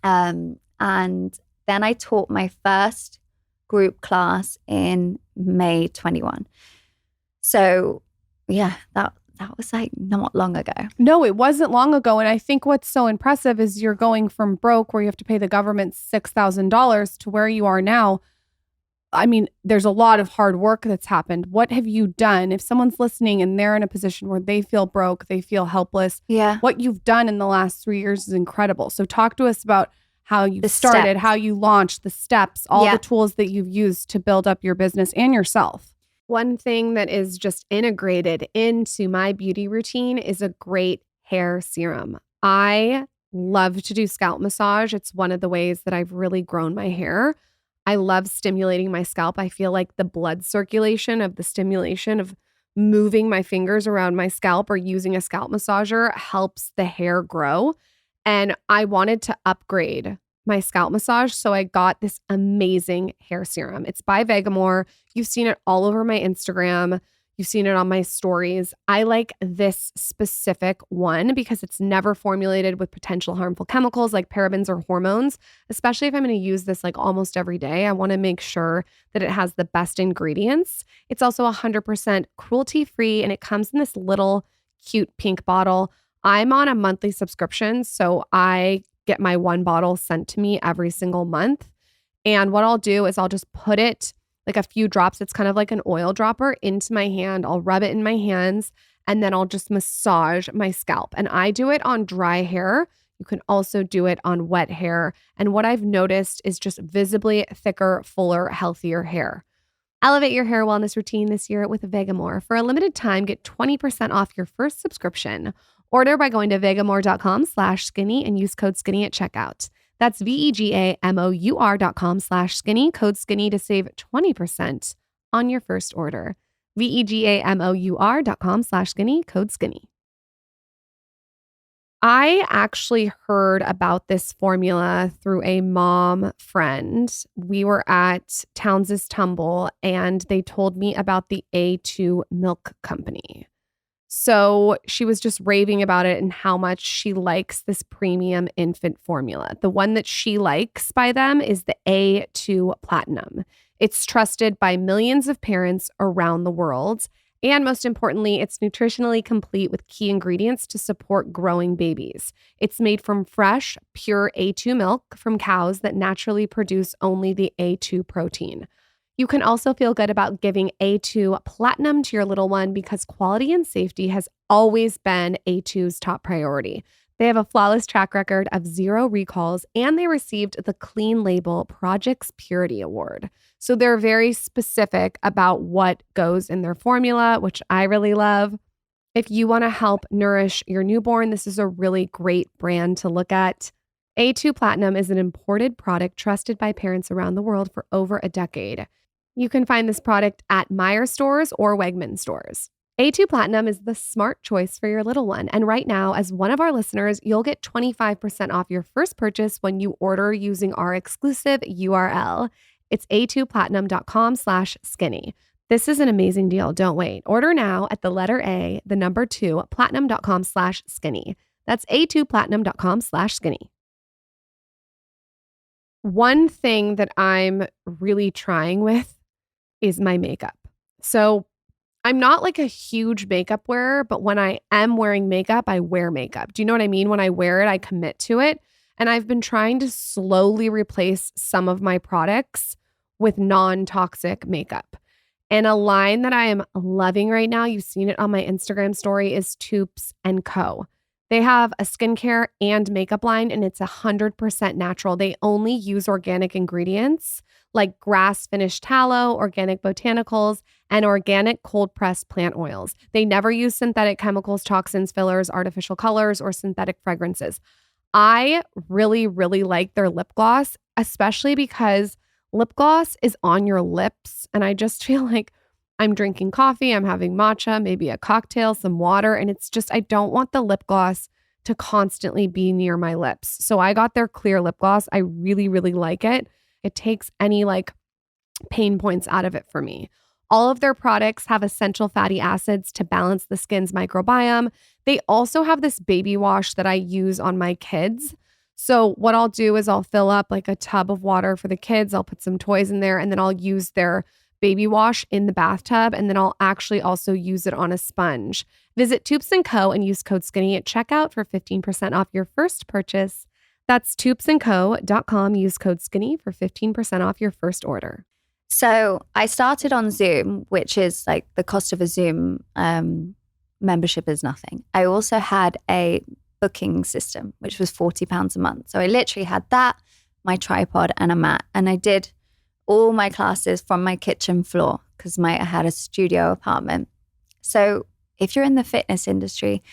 And then I taught my first group class in May 21. So yeah, that was like not long ago. No, it wasn't long ago. And I think what's so impressive is you're going from broke where you have to pay the government $6,000 to where you are now. I mean, there's a lot of hard work that's happened. What have you done? If someone's listening and they're in a position where they feel broke, they feel helpless. Yeah. What you've done in the last 3 years is incredible. So talk to us about how you started, how you launched, the steps, all the tools that you've used to build up your business and yourself. One thing that is just integrated into my beauty routine is a great hair serum. I love to do scalp massage. It's one of the ways that I've really grown my hair. I love stimulating my scalp. I feel like the blood circulation of the stimulation of moving my fingers around my scalp or using a scalp massager helps the hair grow. And I wanted to upgrade my scalp massage. So I got this amazing hair serum. It's by Vegamore. You've seen it all over my Instagram. You've seen it on my stories. I like this specific one because it's never formulated with potential harmful chemicals like parabens or hormones, especially if I'm going to use this like almost every day. I want to make sure that it has the best ingredients. It's also 100% cruelty-free and it comes in this little cute pink bottle. I'm on a monthly subscription, so I get my one bottle sent to me every single month. And what I'll do is I'll just put it like a few drops. It's kind of like an oil dropper into my hand. I'll rub it in my hands and then I'll just massage my scalp. And I do it on dry hair. You can also do it on wet hair. And what I've noticed is just visibly thicker, fuller, healthier hair. Elevate your hair wellness routine this year with Vegamore. For a limited time, get 20% off your first subscription. Order by going to vegamore.com/skinny and use code skinny at checkout. That's vegamore.com/skinny, code skinny to save 20% on your first order. vegamore.com/skinny, code skinny. I actually heard about this formula through a mom friend. We were at Towns's Tumble and they told me about the A2 Milk Company. So she was just raving about it and how much she likes this premium infant formula. The one that she likes by them is the A2 Platinum. It's trusted by millions of parents around the world. And most importantly, it's nutritionally complete with key ingredients to support growing babies. It's made from fresh, pure A2 milk from cows that naturally produce only the A2 protein. You can also feel good about giving A2 Platinum to your little one because quality and safety has always been A2's top priority. They have a flawless track record of 0 recalls, and they received the Clean Label Project's Purity Award. So they're very specific about what goes in their formula, which I really love. If you want to help nourish your newborn, this is a really great brand to look at. A2 Platinum is an imported product trusted by parents around the world for over a decade. You can find this product at Meijer stores or Wegmans stores. A2 Platinum is the smart choice for your little one. And right now, as one of our listeners, you'll get 25% off your first purchase when you order using our exclusive URL. It's a2platinum.com/skinny. This is an amazing deal. Don't wait. Order now at the letter A, the number 2, platinum.com/skinny. That's a2platinum.com/skinny. One thing that I'm really trying with is my makeup. So I'm not like a huge makeup wearer, but when I am wearing makeup, I wear makeup. Do you know what I mean? When I wear it, I commit to it. And I've been trying to slowly replace some of my products with non-toxic makeup. And a line that I am loving right now, you've seen it on my Instagram story, is Toups & Co. They have a skincare and makeup line, and it's 100% natural. They only use organic ingredients like grass-finished tallow, organic botanicals, and organic cold-pressed plant oils. They never use synthetic chemicals, toxins, fillers, artificial colors, or synthetic fragrances. I really, really like their lip gloss, especially because lip gloss is on your lips. And I just feel like I'm drinking coffee, I'm having matcha, maybe a cocktail, some water. And it's just, I don't want the lip gloss to constantly be near my lips. So I got their clear lip gloss. I really, really like it. It takes any like pain points out of it for me. All of their products have essential fatty acids to balance the skin's microbiome. They also have this baby wash that I use on my kids. So what I'll do is I'll fill up like a tub of water for the kids. I'll put some toys in there and then I'll use their baby wash in the bathtub. And then I'll actually also use it on a sponge. Visit Toups & Co. and use code SKINNY at checkout for 15% off your first purchase. That's toupsandco.com. Use code SKINNY for 15% off your first order. So I started on Zoom, which is like the cost of a Zoom membership is nothing. I also had a booking system, which was £40 a month. So I literally had that, my tripod and a mat. And I did all my classes from my kitchen floor because I had a studio apartment. So if you're in the fitness industry,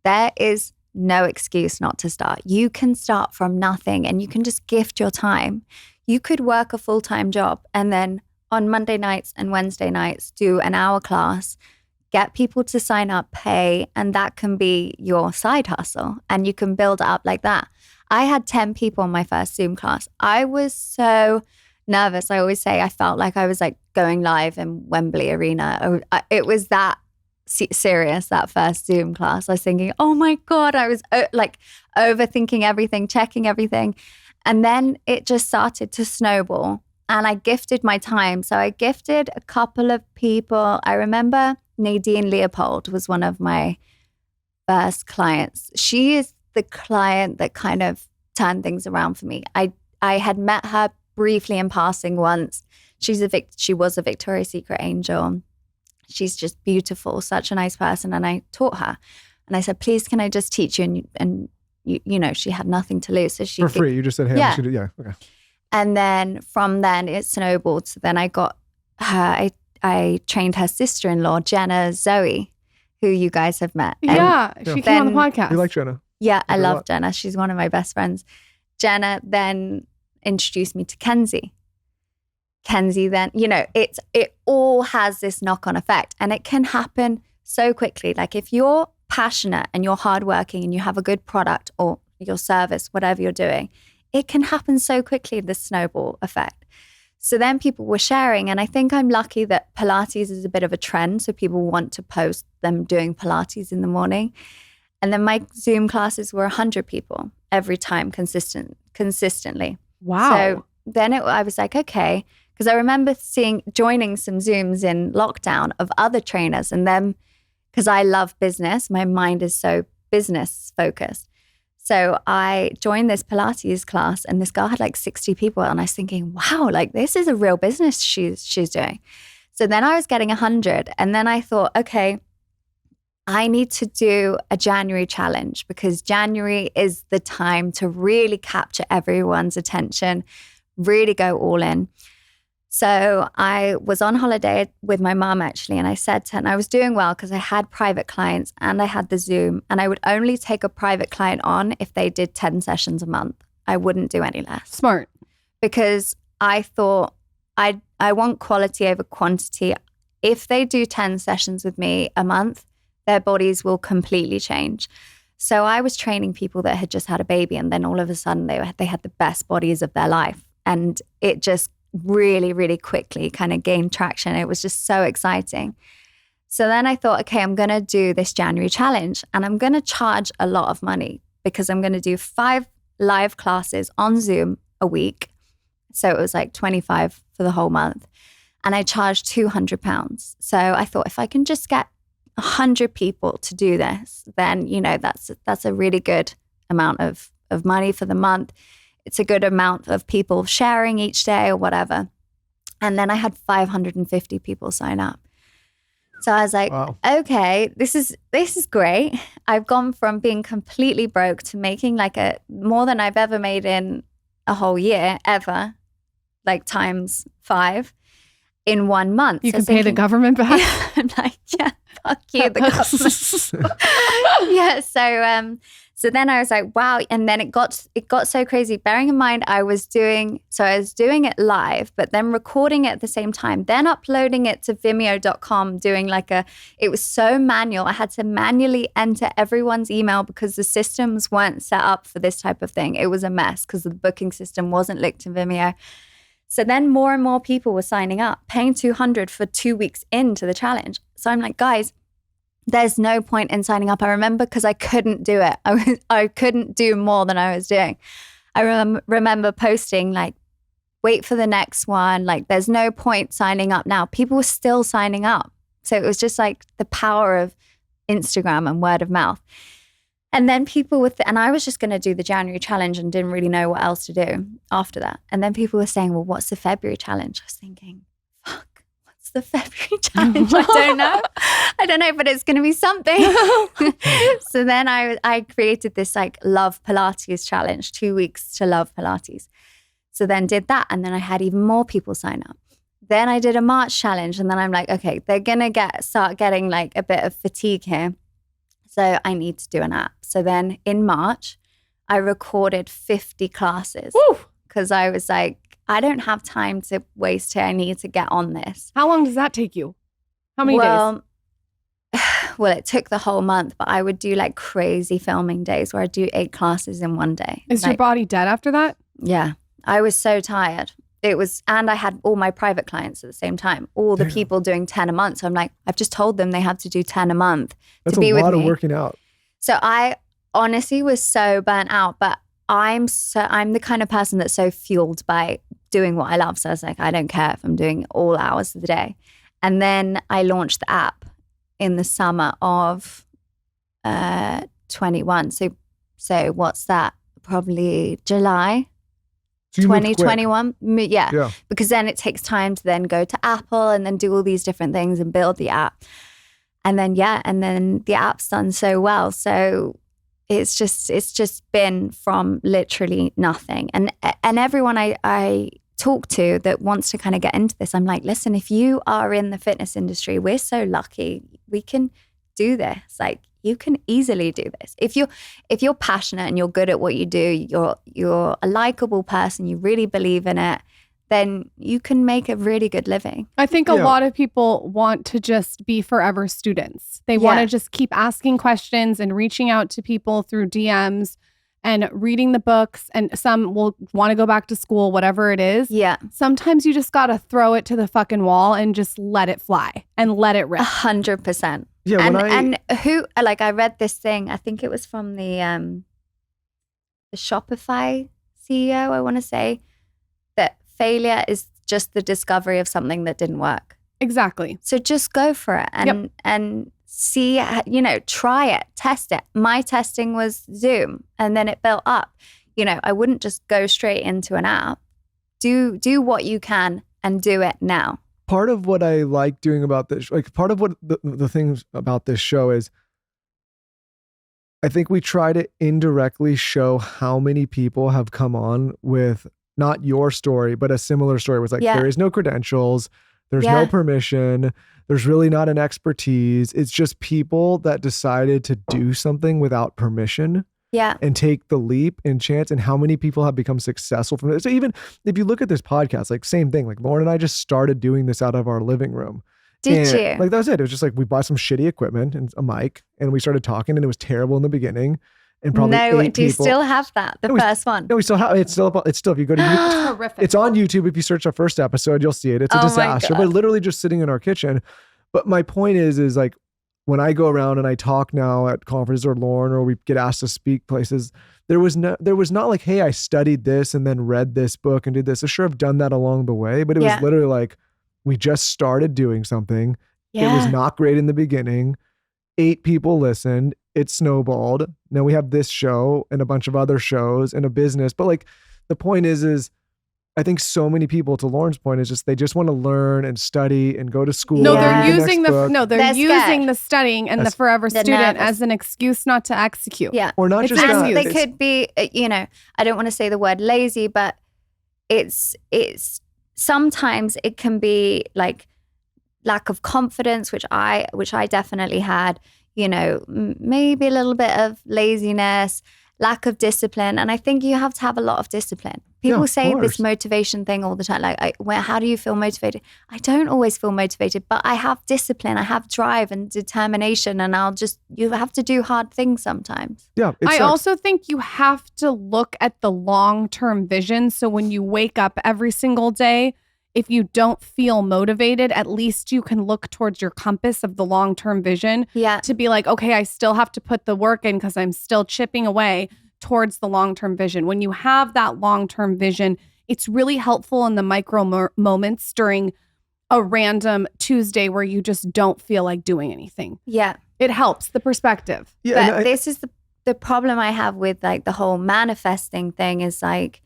there is no excuse not to start. You can start from nothing and you can just gift your time. You could work a full-time job and then on Monday nights and Wednesday nights, do an hour class, get people to sign up, pay, and that can be your side hustle. And you can build it up like that. I had 10 people in my first Zoom class. I was so nervous. I always say I felt like I was like going live in Wembley Arena. It was that serious, that first Zoom class. I was thinking, oh my God, I was like overthinking everything, checking everything. And then it just started to snowball and I gifted my time. So I gifted a couple of people. I remember Nadine Leopold was one of my first clients. She is the client that kind of turned things around for me. I had met her briefly in passing once. She was a Victoria's Secret angel. She's just beautiful, such a nice person. And I taught her. And I said, please, can I just teach you? And you know, she had nothing to lose. So she for free. You just said, hey, yeah. I'm just gonna do, yeah. Okay. And then from then it snowballed. So then I got her, I trained her sister-in-law, Jenna Zoe, who you guys have met. Yeah, she came on the podcast. You like Jenna? Yeah, I love Jenna. She's one of my best friends. Jenna then introduced me to Kenzie. Kenzie then, you know, it all has this knock-on effect and it can happen so quickly. Like if you're passionate and you're hardworking and you have a good product or your service, whatever you're doing, it can happen so quickly, this snowball effect. So then people were sharing, and I think I'm lucky that Pilates is a bit of a trend. So people want to post them doing Pilates in the morning. And then my Zoom classes were 100 people every time consistently. Wow. So then I was like, okay, because I remember joining some Zooms in lockdown of other trainers and them, because I love business, my mind is so business focused. So I joined this Pilates class and this girl had like 60 people and I was thinking, wow, like this is a real business she's doing. So then I was getting 100 and then I thought, okay, I need to do a January challenge because January is the time to really capture everyone's attention, really go all in. So I was on holiday with my mom actually, and I said to her, and I was doing well because I had private clients and I had the Zoom, and I would only take a private client on if they did 10 sessions a month. I wouldn't do any less. Smart. Because I thought I want quality over quantity. If they do 10 sessions with me a month, their bodies will completely change. So I was training people that had just had a baby, and then all of a sudden they had the best bodies of their life. And it just really, really quickly kind of gained traction. It was just so exciting. So then I thought, okay, I'm going to do this January challenge and I'm going to charge a lot of money because I'm going to do 5 live classes on Zoom a week. So it was like 25 for the whole month. and I charged £200. So I thought if I can just get 100 people to do this, then, you know, that's a really good amount of money for the month. It's a good amount of people sharing each day or whatever. And then I had 550 people sign up. So I was like, wow. Okay, this is great. I've gone from being completely broke to making like more than I've ever made in a whole year ever, like times 5 in 1 month. You can pay the government back. Yeah, I'm like, yeah, fuck you, the government. Yeah, so then I was like, wow. And then it got so crazy. Bearing in mind, I was doing it live, but then recording it at the same time, then uploading it to vimeo.com, it was so manual. I had to manually enter everyone's email because the systems weren't set up for this type of thing. It was a mess because the booking system wasn't linked to Vimeo. So then more and more people were signing up, paying $200 for 2 weeks into the challenge. So I'm like, guys, there's no point in signing up. I remember because I couldn't do it. I couldn't do more than I was doing. I remember posting like, wait for the next one. Like, there's no point signing up now. People were still signing up. So it was just like the power of Instagram and word of mouth. And then people and I was just going to do the January challenge and didn't really know what else to do after that. And then people were saying, well, what's the February challenge? I was thinking, fuck. The February challenge. I don't know, but it's going to be something. So then I created this like Love Pilates challenge, 2 weeks to love Pilates. So then did that. And then I had even more people sign up. Then I did a March challenge. And then I'm like, okay, they're going to start getting like a bit of fatigue here. So I need to do an app. So then in March, I recorded 50 classes because I was like, I don't have time to waste here. I need to get on this. How long does that take you? How many days? Well, it took the whole month, but I would do like crazy filming days where I'd do 8 classes in one day. Is your body dead after that? Yeah. I was so tired. And I had all my private clients at the same time, all the people doing 10 a month. So I'm like, I've just told them they have to do 10 a month to be with me. That's a lot of working out. So I honestly was so burnt out, but I'm the kind of person that's so fueled by doing what I love. So I was like, I don't care if I'm doing all hours of the day. And then I launched the app in the summer of 21. So what's that? Probably July 2021. Yeah. Because then it takes time to then go to Apple and then do all these different things and build the app. And then, the app's done so well. So it's just been from literally nothing. And everyone I talk to that wants to kind of get into this, I'm like, listen, if you are in the fitness industry, we're so lucky. We can do this. Like, you can easily do this. If you're passionate and you're good at what you do, you're a likable person, you really believe in it, then you can make a really good living. I think a lot of people want to just be forever students. They want to just keep asking questions and reaching out to people through DMs and reading the books. And some will want to go back to school, whatever it is. Yeah. Sometimes you just got to throw it to the fucking wall and just let it fly and let it rip. 100%. Yeah. And I read this thing, I think it was from the Shopify CEO, I want to say, that failure is just the discovery of something that didn't work. Exactly. So just go for it and see, try it, test it. My testing was Zoom and then it built up. I wouldn't just go straight into an app. Do what you can and do it now. Part of what I like doing about this, like part of what the things about this show is, I think we try to indirectly show how many people have come on with not your story, but a similar story. It was like, there is no credentials, there's no permission, there's really not an expertise. It's just people that decided to do something without permission. Yeah. And take the leap and chance, and how many people have become successful from it. So even if you look at this podcast, like same thing, like Lauren and I just started doing this out of our living room. Did you? Like that was it. It was just like we bought some shitty equipment and a mic and we started talking, and it was terrible in the beginning. And probably do you still have that? First one? No, we still have it's still if you go to YouTube, it's on YouTube. If you search our first episode, you'll see it. It's a disaster, but literally just sitting in our kitchen. But my point is like, when I go around and I talk now at conferences or Lauren, or we get asked to speak places, there was not like, hey, I studied this and then read this book and did this. I sure have done that along the way, but it was literally like, we just started doing something. It was Yeah. not great in the beginning. 8 people listened. It snowballed. Now we have this show and a bunch of other shows and a business. But like the point is I think so many people, to Lauren's point, is just they just want to learn and study and go to school. No, Yeah. they're read using next book. they're They're using scared. the studying and the That's- forever They're student nervous. as an excuse not to execute. Yeah. Or not It's just an that. And excuse. they could be, I don't want to say the word lazy, but it's sometimes it can be like lack of confidence, which I definitely had, maybe a little bit of laziness, lack of discipline. And I think you have to have a lot of discipline. People of say course. this motivation thing all the time. Like, how do you feel motivated? I don't always feel motivated, but I have discipline. I have drive and determination. And you have to do hard things sometimes. Yeah. It I sucks. also think you have to look at the long-term vision. So when you wake up every single day, if you don't feel motivated, at least you can look towards your compass of the long-term vision Yeah. to be like, okay, I still have to put the work in because I'm still chipping away towards the long-term vision. When you have that long-term vision, it's really helpful in the micro moments during a random Tuesday where you just don't feel like doing anything. Yeah. It helps the perspective. Yeah, But and I- this is the problem I have with like the whole manifesting thing is like,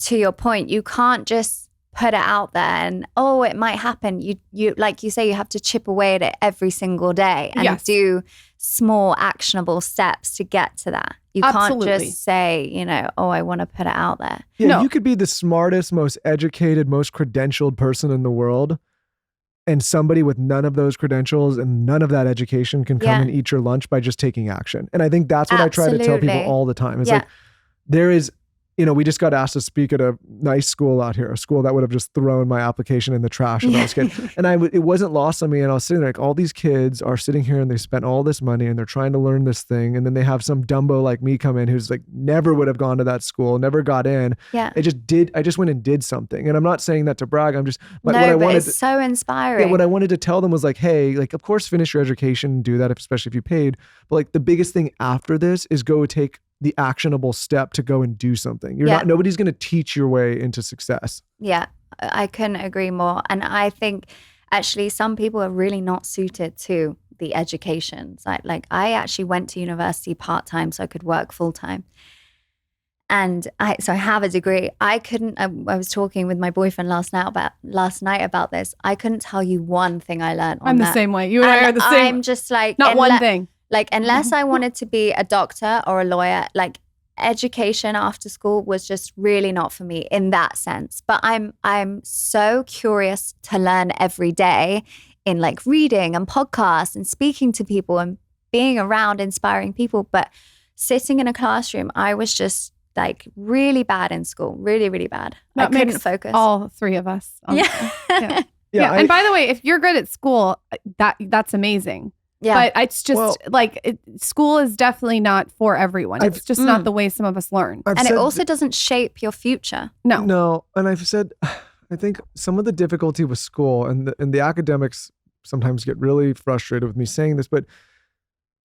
to your point, you can't just put it out there and it might happen. You like you say, you have to chip away at it every single day and Yes. do small actionable steps to get to that. You Absolutely. can't just say, I want to put it out there. Yeah, No. you could be the smartest, most educated, most credentialed person in the world. And somebody with none of those credentials and none of that education can come Yeah. and eat your lunch by just taking action. And I think that's what I try to tell people Absolutely. all the time. It's Yeah. like, there is, we just got asked to speak at a nice school out here, a school that would have just thrown my application in the trash if I was a kid. And it wasn't lost on me. And I was sitting there like, all these kids are sitting here and they spent all this money and they're trying to learn this thing. And then they have some Dumbo like me come in who's like never would have gone to that school, never got in. Yeah. I just went and did something. And I'm not saying that to brag. I'm just, No, what I but wanted it's so inspiring. what I wanted to tell them was like, hey, like, of course, finish your education, do that, especially if you paid. But like the biggest thing after this is go take the actionable step to go and do something. Nobody's going to teach your way into success. Yeah, I couldn't agree more. And I think actually some people are really not suited to the education. Like I actually went to university part-time so I could work full-time. And I have a degree. I was talking with my boyfriend last night about this. I couldn't tell you one thing I learned on I'm the that. same way. You and I are the same. I'm just like, Not one thing. like, unless I wanted to be a doctor or a lawyer, like education after school was just really not for me in that sense. But I'm so curious to learn every day in like reading and podcasts and speaking to people and being around inspiring people. But sitting in a classroom, I was just like really bad in school, really, really bad. I That couldn't makes focus. all three of us. Yeah. Yeah. Yeah. And by the way, if you're good at school, that's amazing. Yeah. But it's just school is definitely not for everyone. It's just not the way some of us learn. I've And it said also doesn't shape your future. No. And I've said, I think some of the difficulty with school and the academics sometimes get really frustrated with me saying this, but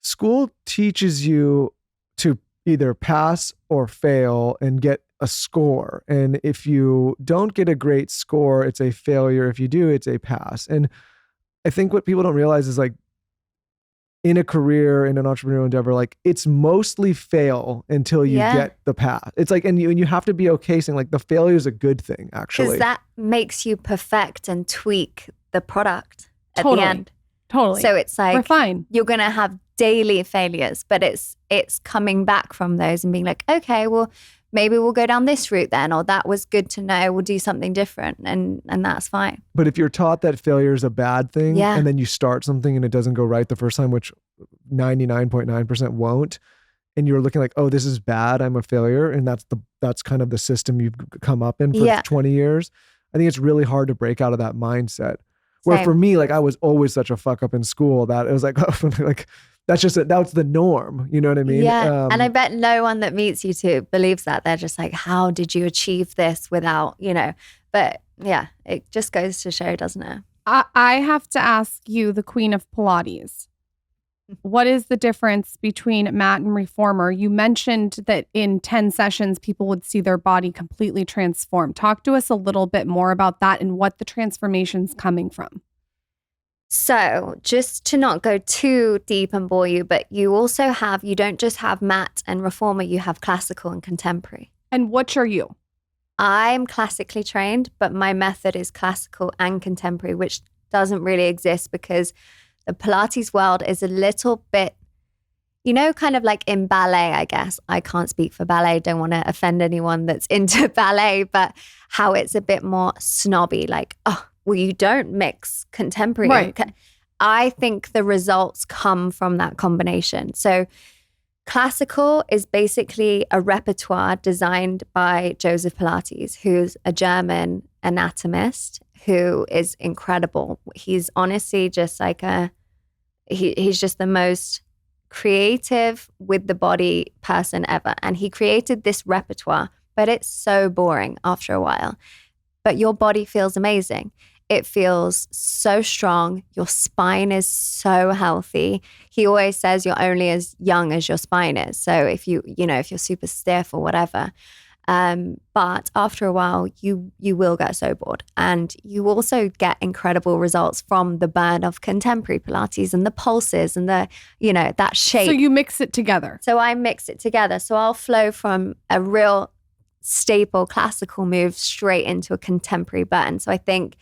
school teaches you to either pass or fail and get a score. And if you don't get a great score, it's a failure. If you do, it's a pass. And I think what people don't realize is like, in a career, in an entrepreneurial endeavor, like it's mostly fail until you get the path. It's like, and you have to be okay saying like the failure is a good thing, actually. Because that makes you perfect and tweak the product at Totally. the end. Totally. So it's like refine. you're going to have daily failures, but it's coming back from those and being like, okay, well, maybe we'll go down this route then, or that was good to know. We'll do something different, and that's fine. But if you're taught that failure is a bad thing, Yeah. and then you start something and it doesn't go right the first time, which 99.9% won't, and you're looking like, oh, this is bad, I'm a failure, and that's kind of the system you've come up in for 20 years, I think it's really hard to break out of that mindset. Where Same. for me, like I was always such a fuck up in school that it was like, oh, like that's the norm. You know what I mean? Yeah. And I bet no one that meets you two believes that. They're just like, how did you achieve this without, but yeah, it just goes to show, doesn't it? I have to ask you, the queen of Pilates. what is the difference between mat and reformer? You mentioned that in 10 sessions, people would see their body completely transformed. Talk to us a little bit more about that and what the transformation's coming from. So just to not go too deep and bore you, but you don't just have mat and reformer, you have classical and contemporary. And which are you? I'm classically trained, but my method is classical and contemporary, which doesn't really exist because the Pilates world is a little bit, kind of like in ballet, I guess. I can't speak for ballet, don't want to offend anyone that's into ballet, but how it's a bit more snobby, like, oh, well, you don't mix contemporary. Right. I think the results come from that combination. So classical is basically a repertoire designed by Joseph Pilates, who's a German anatomist who is incredible. He's honestly just like he's just the most creative with the body person ever. And he created this repertoire, but it's so boring after a while. But your body feels amazing. It feels so strong. Your spine is so healthy. He always says you're only as young as your spine is. So if if you're super stiff or whatever, but after a while, you will get so bored. And you also get incredible results from the burn of contemporary Pilates and the pulses and the, that shape. So you mix it together. So I mix it together. So I'll flow from a real staple classical move straight into a contemporary burn. So I think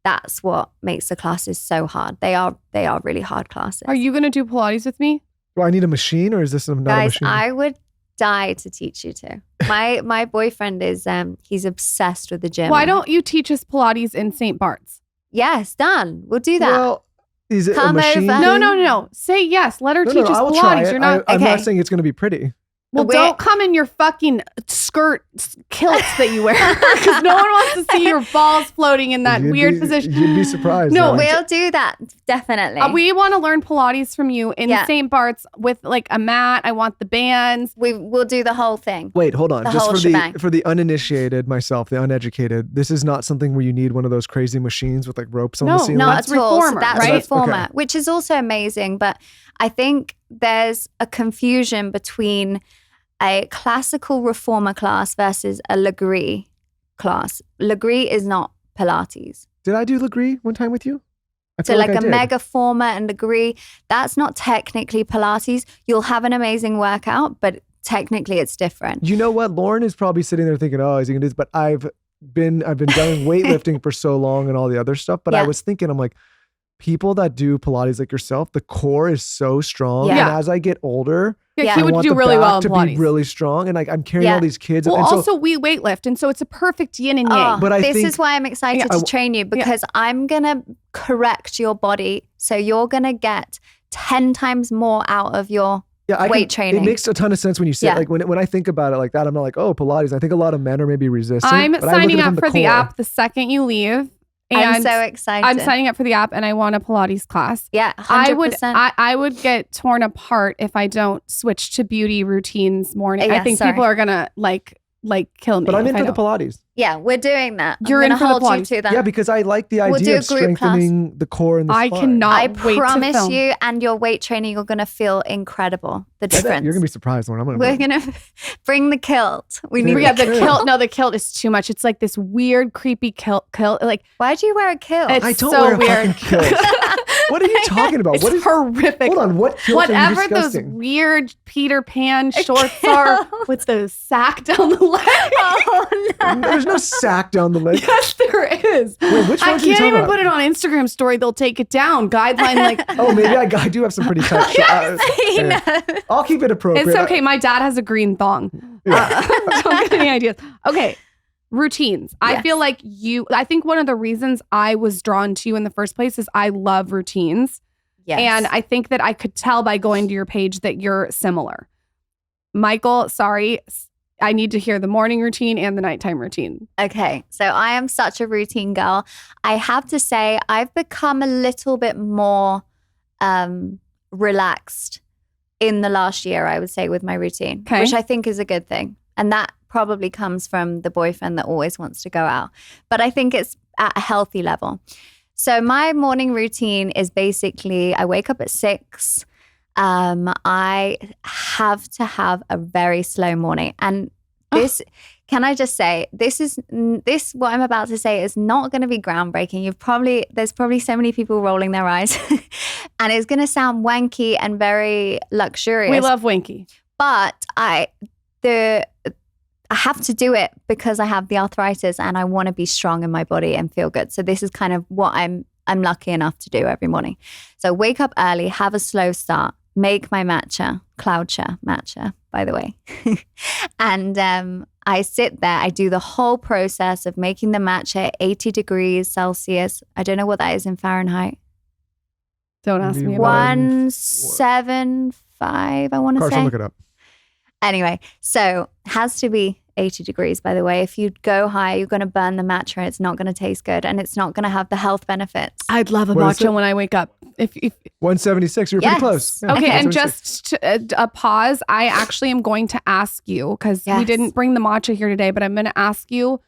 that's what makes the classes so hard. They are really hard classes. Are you going to do Pilates with me? Do I need a machine or is this not a machine? Guys, I would die to teach you to. My boyfriend is he's obsessed with the gym. Why don't you teach us Pilates in St. Bart's? Yes, done. We'll do that. Well, is it Come a machine? over. No. Say yes. Let her teach us I will Pilates. try it. You're not. I'm not Okay. saying it's going to be pretty. Well, don't come in your fucking skirt kilts that you wear because no one wants to see your balls floating in that weird position. You'd be surprised. No, though. We'll do that, definitely. We want to learn Pilates from you in Yeah. St. Bart's with like a mat. I want the bands. We'll do the whole thing. Wait, hold on. The Just whole for shebang. for the uninitiated, myself, the uneducated, this is not something where you need one of those crazy machines with like ropes on No, the ceiling. Not That's at all. reformer, So that's right? reformer, Okay. which is also amazing. But I think there's a confusion between a classical reformer class versus a Legree class. Legree is not Pilates. Did I do Legree one time with you? I So feel like I a did. mega former and Legree, that's not technically Pilates. You'll have an amazing workout, but technically it's different. You know what? Lauren is probably sitting there thinking, "Oh, is he gonna do this?" But I've been doing weightlifting for so long and all the other stuff. But I Yeah. was thinking, I'm like, people that do Pilates like yourself, the core is so strong. Yeah. And as I get older, Yeah. He I would want do the really back well in to Pilates. be really strong. And like I'm carrying Yeah. all these kids. Well, and so, also we weightlift, and so it's a perfect yin and Oh, yang. But I this think- is why I'm excited Yeah. to train you because I'm going to correct your body. So you're going to get 10 times more out of your yeah, weight training. It makes a ton of sense when you say Yeah. like when I think about it like that, I'm not like, oh, Pilates. I think a lot of men are maybe resistant. I'm but I look at signing it up from for the core. app the second you leave. And I'm so excited. I'm signing up for the app and I want a Pilates class. Yeah, 100%. I would get torn apart if I don't switch to beauty routines morning. I Yeah, think sorry. people are gonna like kill me. But I'm if in I for the don't. Pilates. Yeah, we're doing that. You're I'm in gonna for the hold you Pilates. to that. Yeah, because I like the We'll idea do a of group class. strengthening the core and the I spine. cannot I wait to promise film. you and your weight training, you're going to feel incredible. The I bet difference. You're gonna be surprised when I'm gonna. We're going to bring the kilt. We need Yeah, the the kilt. kilt. No, the kilt is too much. It's like this weird, creepy kilt. Like Why do you wear a kilt? It's I don't so wear a weird. fucking kilt. What are you talking about? it's What is? horrific. Hold on. What kilt are you Whatever those discussing? weird Peter Pan shorts are with the sack down the leg. Oh, no. There's no sack down the leg. Yes, there is. Wait, which I ones are you can't talking even about? put it on Instagram story. They'll take it down. Guideline like Oh, maybe I do have some pretty tight shit. I'll keep it appropriate. it's okay. My dad has a green thong. Don't get any ideas. Okay. Routines. I Yes. feel like I think one of the reasons I was drawn to you in the first place is I love routines. Yes. And I think that I could tell by going to your page that you're similar. Michael, sorry. I need to hear the morning routine and the nighttime routine. Okay, so I am such a routine girl. I have to say, I've become a little bit more relaxed in the last year, I would say, with my routine, Okay. which I think is a good thing. And that probably comes from the boyfriend that always wants to go out. But I think it's at a healthy level. So my morning routine is basically I wake up at 6. I have to have a very slow morning. And this, can I just say, what I'm about to say is not going to be groundbreaking. There's probably so many people rolling their eyes and it's going to sound wanky and very luxurious. We love wanky. But I have to do it because I have the arthritis and I want to be strong in my body and feel good. So this is kind of what I'm lucky enough to do every morning. So wake up early, have a slow start, make my matcha, matcha, by the way. And I sit there, I do the whole process of making the matcha at 80 degrees Celsius. I don't know what that is in Fahrenheit. Don't ask me about it. 175, I want to say. Carson, look it up. Anyway, so has to be 80 degrees, by the way. If you go high, you're going to burn the matcha. It's not going to taste good and it's not going to have the health benefits. I'd love a What is matcha it? when I wake up. If 176. You're Yes. pretty close. Yeah, Okay, and 176. just a pause. I actually am going to ask you, because we Yes. didn't bring the matcha here today, but I'm going to ask you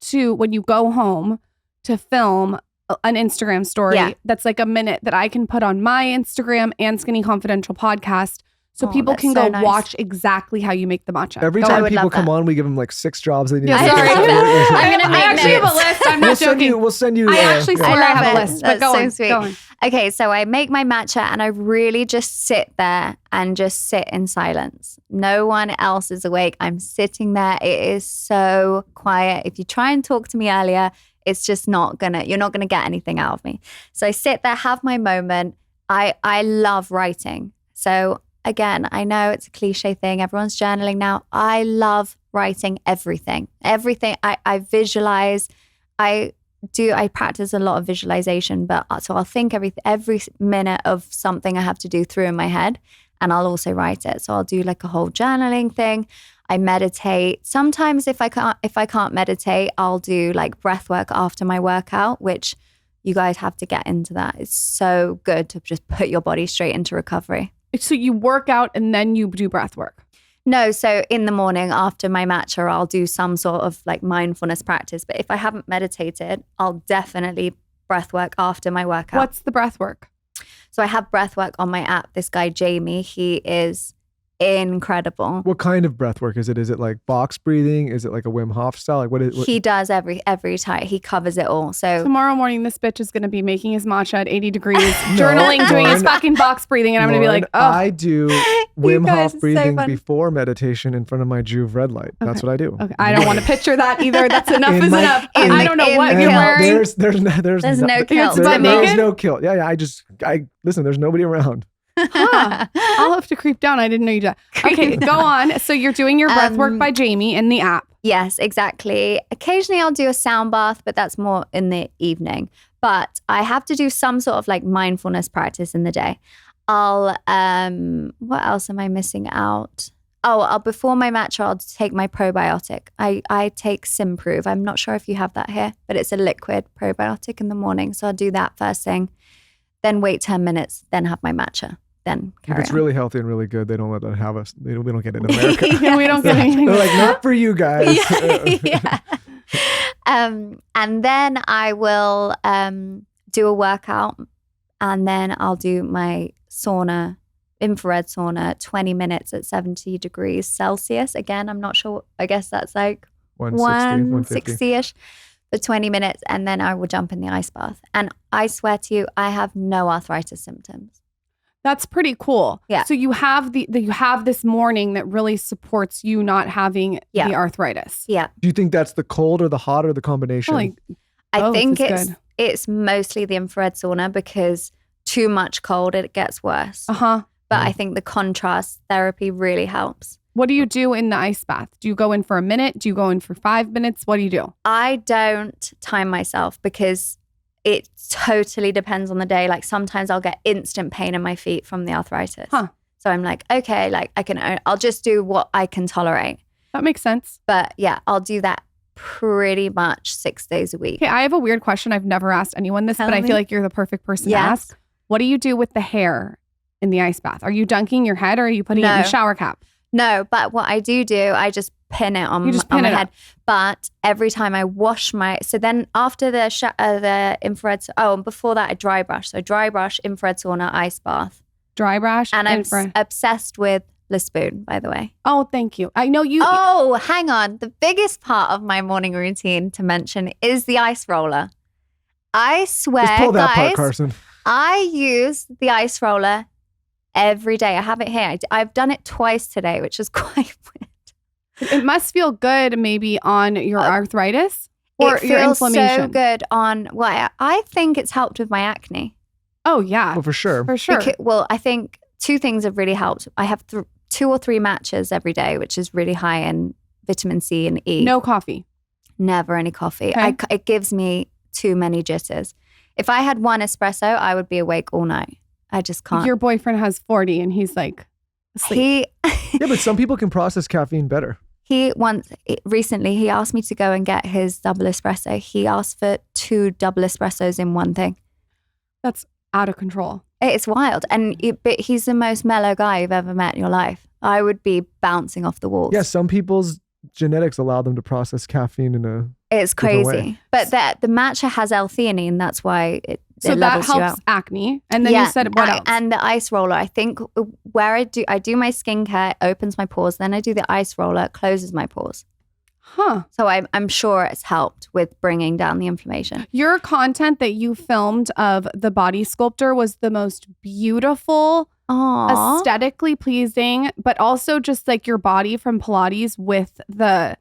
to, when you go home, to film an Instagram story Yeah. that's like a minute that I can put on my Instagram and Skinny Confidential podcast, so Oh, people that's can so go nice. watch exactly how you make the matcha. Every Go time on. would people love come that. on, we give them like 6 jobs they need Yeah, to do. sorry. I'm gonna I make actually have a notes. list. I'm We'll not send joking. you. We'll send you. I actually yeah. swear I have a love it. list, but That's go so on. sweet. Go on. Okay, so I make my matcha and I really just sit there and just sit in silence. No one else is awake. I'm sitting there. It is so quiet. If you try and talk to me earlier, it's just you're not gonna get anything out of me. So I sit there, have my moment. I love writing. So again, I know it's a cliche thing. Everyone's journaling now. I love writing everything. Everything. I visualize. I practice a lot of visualization, but so I'll think every minute of something I have to do through in my head, and I'll also write it. So I'll do like a whole journaling thing. I meditate. Sometimes if I can't meditate, I'll do like breath work after my workout, which you guys have to get into that. It's so good to just put your body straight into recovery. So you work out and then you do breath work. No, so in the morning after my matcha, I'll do some sort of like mindfulness practice. But if I haven't meditated, I'll definitely breath work after my workout. What's the breath work? So I have breath work on my app. This guy, Jamie, he is incredible. What kind of breath work is it? Is it like box breathing? Is it like a Wim Hof style? Like what is? He does every type. He covers it all. So Tomorrow morning, this bitch is going to be making his matcha at 80 degrees, journaling, doing his Lauren, fucking box breathing, and I'm going to be like, oh. I do Wim guys Hof are so breathing funny. before meditation in front of my Juve red light. That's what I do. Okay, I don't want to picture that either. That's enough In is my- enough. in I the- don't know in what the you're kilt. wearing. There's no kilt. Butt there's naked? no kilt. Yeah. I listen. There's nobody around. Huh. I'll have to creep down. I didn't know you did. Okay, go on. So you're doing your breath work by Jamie in the app. Yes, exactly. Occasionally I'll do a sound bath, but that's more in the evening. But I have to do some sort of like mindfulness practice in the day. I'll what else am I missing out? Before my matcha, I'll take my probiotic. I take Simprove. I'm not sure if you have that here, but it's a liquid probiotic in the morning. So I'll do that first thing, then wait 10 minutes, then have my matcha. Then If carry it's on. really healthy and really good, they don't let that have us. We don't get it in America. Yeah, we don't get anything. They're like, not for you guys. yeah. And then I will do a workout, and then I'll do my sauna, infrared sauna, 20 minutes at 70 degrees Celsius. Again, I'm not sure. I guess that's like 160, 160-ish for 20 minutes. And then I will jump in the ice bath. And I swear to you, I have no arthritis symptoms. That's pretty cool. Yeah. So you have you have this morning that really supports you not having the arthritis. Yeah. Do you think that's the cold or the hot or the combination? Like, I both think is good. it's mostly the infrared sauna, because too much cold, it gets worse. Uh-huh. But I think the contrast therapy really helps. What do you do in the ice bath? Do you go in for a minute? Do you go in for 5 minutes? What do you do? I don't time myself because it totally depends on the day. Like sometimes I'll get instant pain in my feet from the arthritis. Huh. So I'm like, okay, like I'll just do what I can tolerate. That makes sense. But yeah, I'll do that pretty much 6 days a week. Okay, I have a weird question. I've never asked anyone this, Tell but I me. feel like you're the perfect person Yes. to ask. What do you do with the hair in the ice bath? Are you dunking your head or are you putting it in the No. shower cap? No, but what I do, I just pin it on, You just on pin my it head. up. But every time I wash so then after the infrared, before that I dry brush. So dry brush, infrared sauna, ice bath. dry brush. And I'm obsessed with Le Spoon, by the way. Oh, thank you. I know you. Oh, hang on. The biggest part of my morning routine to mention is the ice roller. I swear, Just pull that guys, part, Carson. I use the ice roller every day. I have it here. I've done it twice today, which is quite weird. It must feel good maybe on your arthritis or it your feels inflammation. so good on, well, I think it's helped with my acne. Oh, yeah. Oh, for sure. For sure. Well, I think two things have really helped. I have 2 or 3 matches every day, which is really high in vitamin C and E. No coffee. Never any coffee. Okay. It gives me too many jitters. If I had one espresso, I would be awake all night. I just can't. Your boyfriend has 40 and he's like asleep. Yeah, but some people can process caffeine better. Recently, he asked me to go and get his double espresso. He asked for 2 double espressos in one thing. That's out of control. It's wild. But he's the most mellow guy you've ever met in your life. I would be bouncing off the walls. Yeah, some people's genetics allow them to process caffeine in a It's different crazy. way. But the matcha has L-theanine. That's why it So that levels you helps out. acne. And then you said what else? And the ice roller. I think where I do my skincare, it opens my pores. Then I do the ice roller, it closes my pores. Huh. So I'm sure it's helped with bringing down the inflammation. Your content that you filmed of the body sculptor was the most beautiful, Aww. aesthetically pleasing, but also just like your body from Pilates with the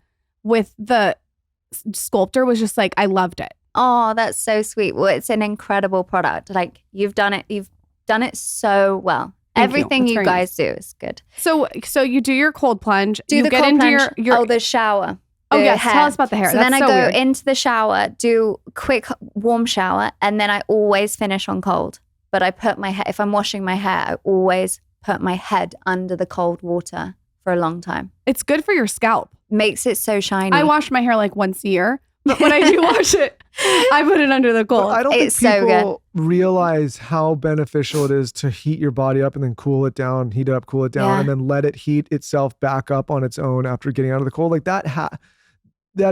sculptor was just like, I loved it. Oh, that's so sweet. Well, it's an incredible product. Like you've done it so well. Thank you. Everything That's you very guys do is good. So you do your cold plunge. Do you the get cold into plunge. your the shower. Oh the yes, hair. tell us about the hair. So That's then I so go weird. into the shower, do quick warm shower, and then I always finish on cold. But I put my hair, if I'm washing my hair, I always put my head under the cold water for a long time. It's good for your scalp. Makes it so shiny. I wash my hair like once a year, but when I do wash it, I put it under the But cold. I don't It's think so people realize how beneficial it is to heat your body up and then cool it down, heat it up, cool it down, Yeah. and then let it heat itself back up on its own after getting out of the cold. Like that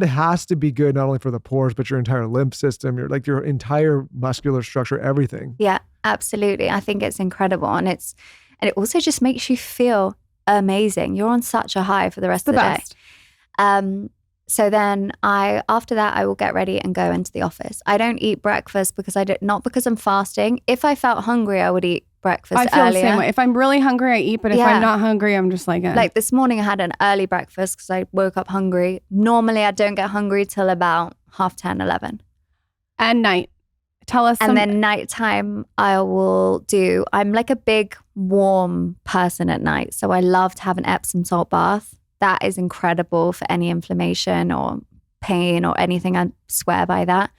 has to be good not only for the pores, but your entire lymph system, your entire muscular structure, everything. Yeah, absolutely. I think it's incredible. And it also just makes you feel amazing. You're on such a high for the rest the of the best. day. So then after that, I will get ready and go into the office. I don't eat breakfast not because I'm fasting. If I felt hungry, I would eat breakfast I feel earlier. the same way. If I'm really hungry, I eat. But if Yeah. I'm not hungry, I'm just like, Like this morning, I had an early breakfast because I woke up hungry. Normally, I don't get hungry till about 10:30, 11. and night. Tell us. And then nighttime, I'm like a big warm person at night. So I love to have an Epsom salt bath. That is incredible for any inflammation or pain or anything. I swear by that.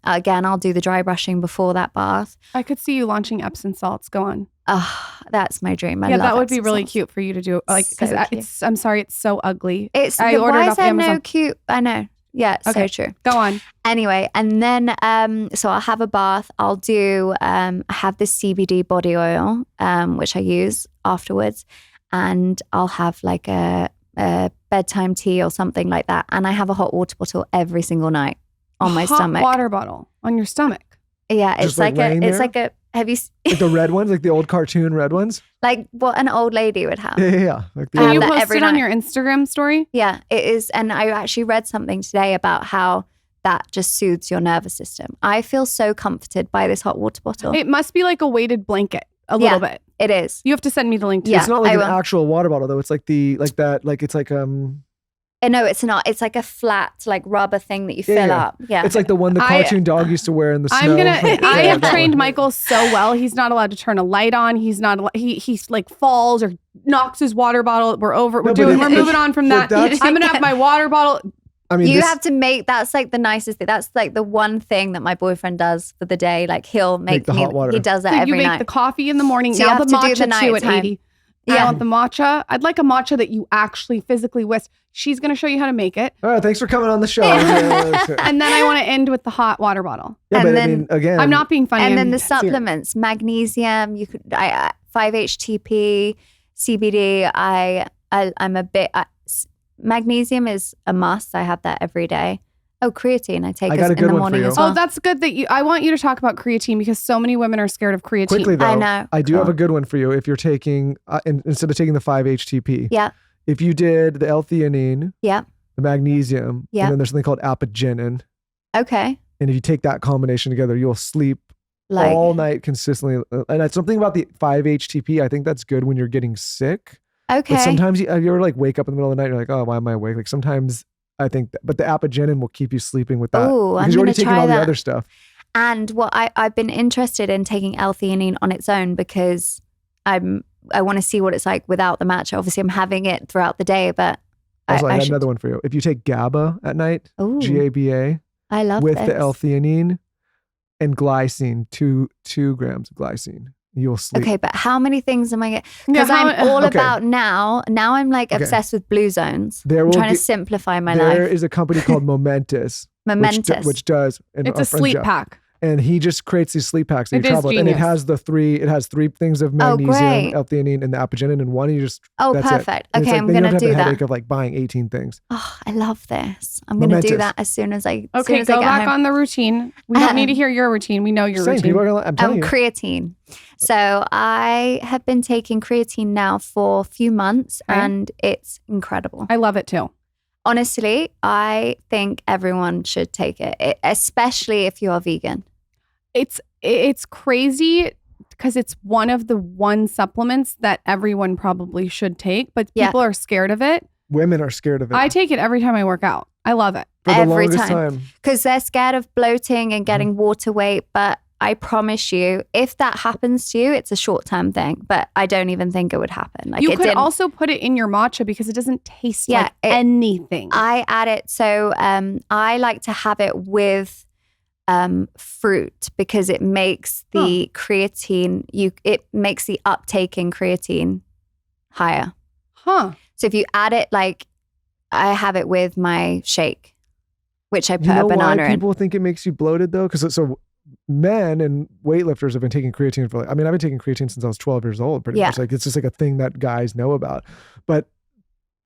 Again, I'll do the dry brushing before that bath. I could see you launching Epsom salts. Go on. Oh, that's my dream. I Yeah, love that would be Epsom really salts. cute for you to do. Like, because So cute. I'm sorry, it's so ugly. I ordered why is off there Amazon. no cute? I know. Yeah, it's Okay. so true. Go on. Anyway, and then so I'll have a bath. I'll do I have this CBD body oil, which I use afterwards, and I'll have like a bedtime tea or something like that. And I have a hot water bottle every single night on my Hot stomach. water bottle on your stomach. Yeah, Just it's like laying there? have you Like the red ones, like the old cartoon red ones. like what an old lady would have? Yeah. Like the I Can have you old, that post every it on night. your Instagram story? Yeah, it is. And I actually read something today about how that just soothes your nervous system. I feel so comforted by this hot water bottle. It must be like a weighted blanket, a little bit. It is. You have to send me the link to Yeah. it's not like I an will. actual water bottle though. It's like No, it's not. It's like a flat, like rubber thing that you Yeah, fill yeah. up. Yeah. it's like the one the I- cartoon dog used to wear in the snow. I'm gonna. Like, I yeah, have that trained one. Michael so well. He's not allowed to turn a light on. He's not. He's like falls or knocks his water bottle. We're over. No, but We're moving on from but that. that's- I'm gonna have my water bottle. I mean, you this, have to make, that's like the nicest thing. That's like the one thing that my boyfriend does for the day. Like he'll make the me, hot water. he does that So you every make night. the coffee in the morning. So you now have the to do matcha the too at nighttime. 80. I Yeah. want the matcha. I'd like a matcha that you actually physically whisk. She's gonna show you how to make it, all right, thanks for coming on the show. and then I want to end with the hot water bottle. Yeah, And but I then- mean, again, I'm not being funny. And I'm then the serious. supplements, magnesium, 5-HTP, CBD. I'm a bit, magnesium is a must. I have that every day. Oh, creatine. I take I got a in good the one for morning you. as well. Oh, that's good that I want you to talk about creatine because so many women are scared of creatine. Quickly though, I know. I do Cool. have a good one for you. If you're taking, instead of taking the 5-HTP, Yeah. if you did the L-theanine, Yeah. the magnesium, Yeah. and then there's something called apigenin, Okay. and if you take that combination together, you'll sleep Like, all night consistently. And that's something about the 5-HTP. I think that's good when you're getting sick. okay. But sometimes you ever like wake up in the middle of the night, and you're like, oh, why am I awake? Like sometimes I think, but the apigenin will keep you sleeping with that. Ooh, I'm because you're already gonna taking try all the that. other stuff. And what I've been interested in taking L-theanine on its own because I want to see what it's like without the matcha. Obviously, I'm having it throughout the day, but Also, I had should. another one for you. If you take GABA at night, Ooh, GABA, I love with this. the L-theanine and glycine, 2 grams of glycine, you'll sleep. Okay, but how many things am I getting? Yeah, Because I'm all Okay. about now. Now I'm like Okay. obsessed with blue zones. There I'm will trying to be- simplify my There life. is a company called Momentous, Momentous. which does. And It's our a friend sleep Jeff. pack. And he just creates these sleep packs that It you is travel with. And it genius. has 3 things of Oh, magnesium, great. L-theanine, and the apigenin in one. You just Oh, that's perfect. It. And it's Okay, like, I'm then you gonna don't have do the headache that. of like buying 18 things. Oh, I love this. I'm going to do Momentous. that as soon as I. as soon Okay, as I go get back home. on the routine. We don't need to hear your routine. We know your Same. routine. People are gonna, I'm telling you. Creatine. So I have been taking creatine now for a few months, Okay. and it's incredible. I love it too. Honestly, I think everyone should take it, especially if you're vegan. It's crazy because it's one of the supplements that everyone probably should take, but Yeah. people are scared of it. Women are scared of it. I take it every time I work out. I love it. for the every longest time. Because they're scared of bloating and getting water weight. But I promise you, if that happens to you, it's a short-term thing. But I don't even think it would happen. Like You it could didn't. also put it in your matcha because it doesn't taste Yeah, like it- anything. I add it. So I like to have it with fruit because it makes the creatine, it makes the uptake in creatine higher. Huh. So if you add it, like I have it with my shake, which I put You know a banana why in. people think it makes you bloated though? Because so men and weightlifters have been taking creatine for I've been taking creatine since I was 12 years old, pretty Yeah. much. Like it's just like a thing that guys know about. But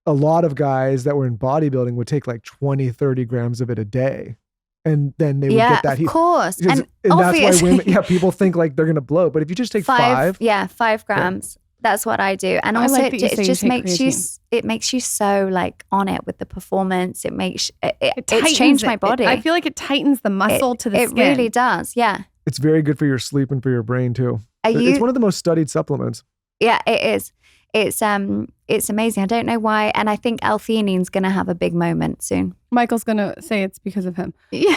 a lot of guys that were in bodybuilding would take like 20, 30 grams of it a day. And then they would get that of heat. course. Because- And and that's why obviously, women, people think like they're going to bloat. But if you just take 5, 5 grams. That's what I do. And I also like that you it say you just take makes you, creatine. it makes you so like on it with the performance. It makes, it's tightens changed it. my body. I feel like it tightens the muscle to the It skin. really does. Yeah. it's very good for your sleep and for your brain too. Are It's you, one of the most studied supplements. yeah, it is. It's amazing. I don't know why. And I think L-theanine's going to have a big moment soon. Michael's going to say it's because of him. Yeah.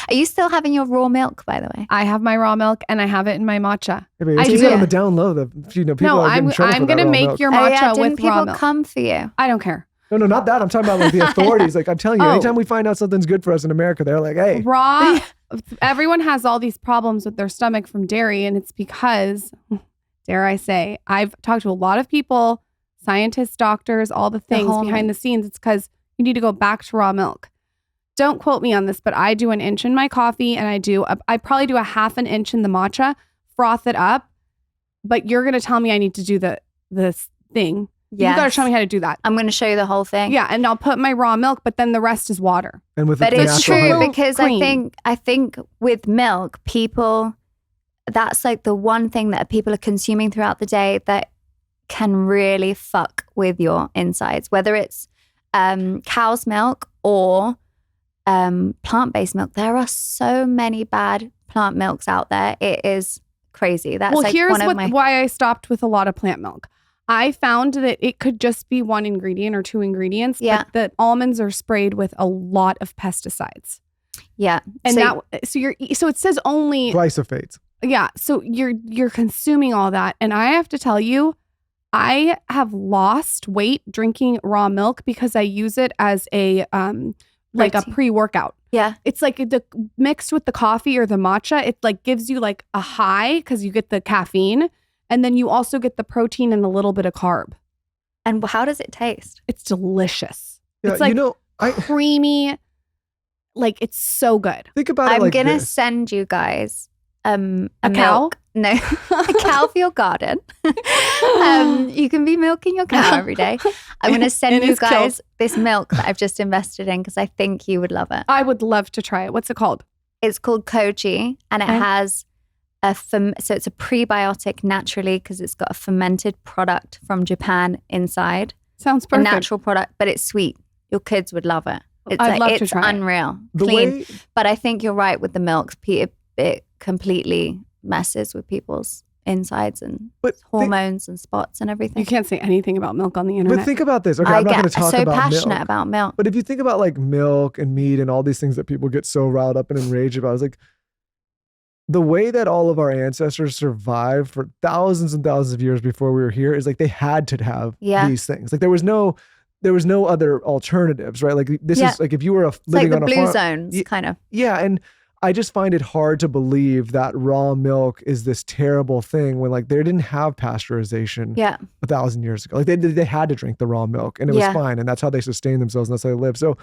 Are you still having your raw milk, by the way? I have my raw milk and I have it in my matcha. Yeah, but I it's do. easy on the down low. People No, are getting in trouble I'm for that going to raw make milk. your Oh, matcha yeah. Didn't with raw people milk. come for you? I don't care. No, not that. I'm talking about like the authorities. Like I'm telling you, Oh. anytime we find out something's good for us in America, they're like, hey, Raw, everyone has all these problems with their stomach from dairy, and it's because, dare I say, I've talked to a lot of people, scientists, doctors, all the things hormones. behind the scenes. It's because you need to go back to raw milk. Don't quote me on this, but I do an inch in my coffee, and I probably do a half an inch in the matcha, froth it up. But you're gonna tell me I need to do this thing. Yes. You gotta show me how to do that. I'm going to show you the whole thing. Yeah, and I'll put my raw milk, but then the rest is water. and with But the it's natural true honey. because Cream. I think with milk, people, that's like the one thing that people are consuming throughout the day that can really fuck with your insides, whether it's cow's milk or plant-based milk. There are so many bad plant milks out there. It is crazy. That's Well, like here's one of my... why I stopped with a lot of plant milk. I found that it could just be one ingredient or 2 ingredients, Yeah. but the almonds are sprayed with a lot of pesticides. Yeah. And So- so it says only Glyphosates. yeah, so you're consuming all that, and I have to tell you, I have lost weight drinking raw milk because I use it as a like a Protein. pre-workout. yeah. It's like mixed with the coffee or the matcha, it like gives you like a high because you get the caffeine, and then you also get the protein and a little bit of carb. And how does it taste? It's delicious. Yeah, It's like you know, I creamy, like it's so good. think about it I'm like gonna this. send you guys a A cow? milk. No, a cow for your garden. You can be milking your cow every day. I'm going to send you guys this milk that I've just invested in because I think you would love it. I would love to try it. What's it called? It's called Koji, and it has so it's a prebiotic naturally because it's got a fermented product from Japan inside. Sounds perfect. A natural product, but it's sweet. Your kids would love it. I'd love to it's try unreal, The clean. way- But I think you're right with the milk. It completely messes with people's insides and hormones and spots and everything. You can't say anything about milk on the internet. But think about this. Okay, I'm not going to talk so about passionate milk. about milk. But if you think about like milk and meat and all these things that people get so riled up and enraged about, it's like the way that all of our ancestors survived for thousands and thousands of years before we were here is like they had to have these things. Like there was no other alternatives, right? Like this is like if you were living like on the a blue farm, zones, kind of. Yeah, and I just find it hard to believe that raw milk is this terrible thing when like they didn't have pasteurization 1,000 years ago. Like they had to drink the raw milk and it was fine, and that's how they sustained themselves and that's how they lived. So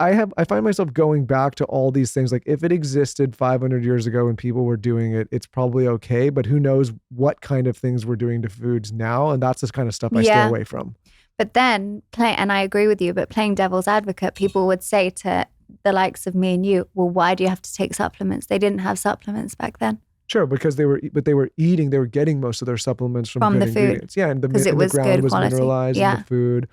I find myself going back to all these things. Like if it existed 500 years ago and people were doing it, it's probably okay. But who knows what kind of things we're doing to foods now, and that's the kind of stuff I stay away from. But then and I agree with you, but playing devil's advocate, people would say to the likes of me and you, well, why do you have to take supplements? They didn't have supplements back then. Sure, because they were getting most of their supplements from good the food. Ingredients. Yeah, and the ground was quality. mineralized in the food.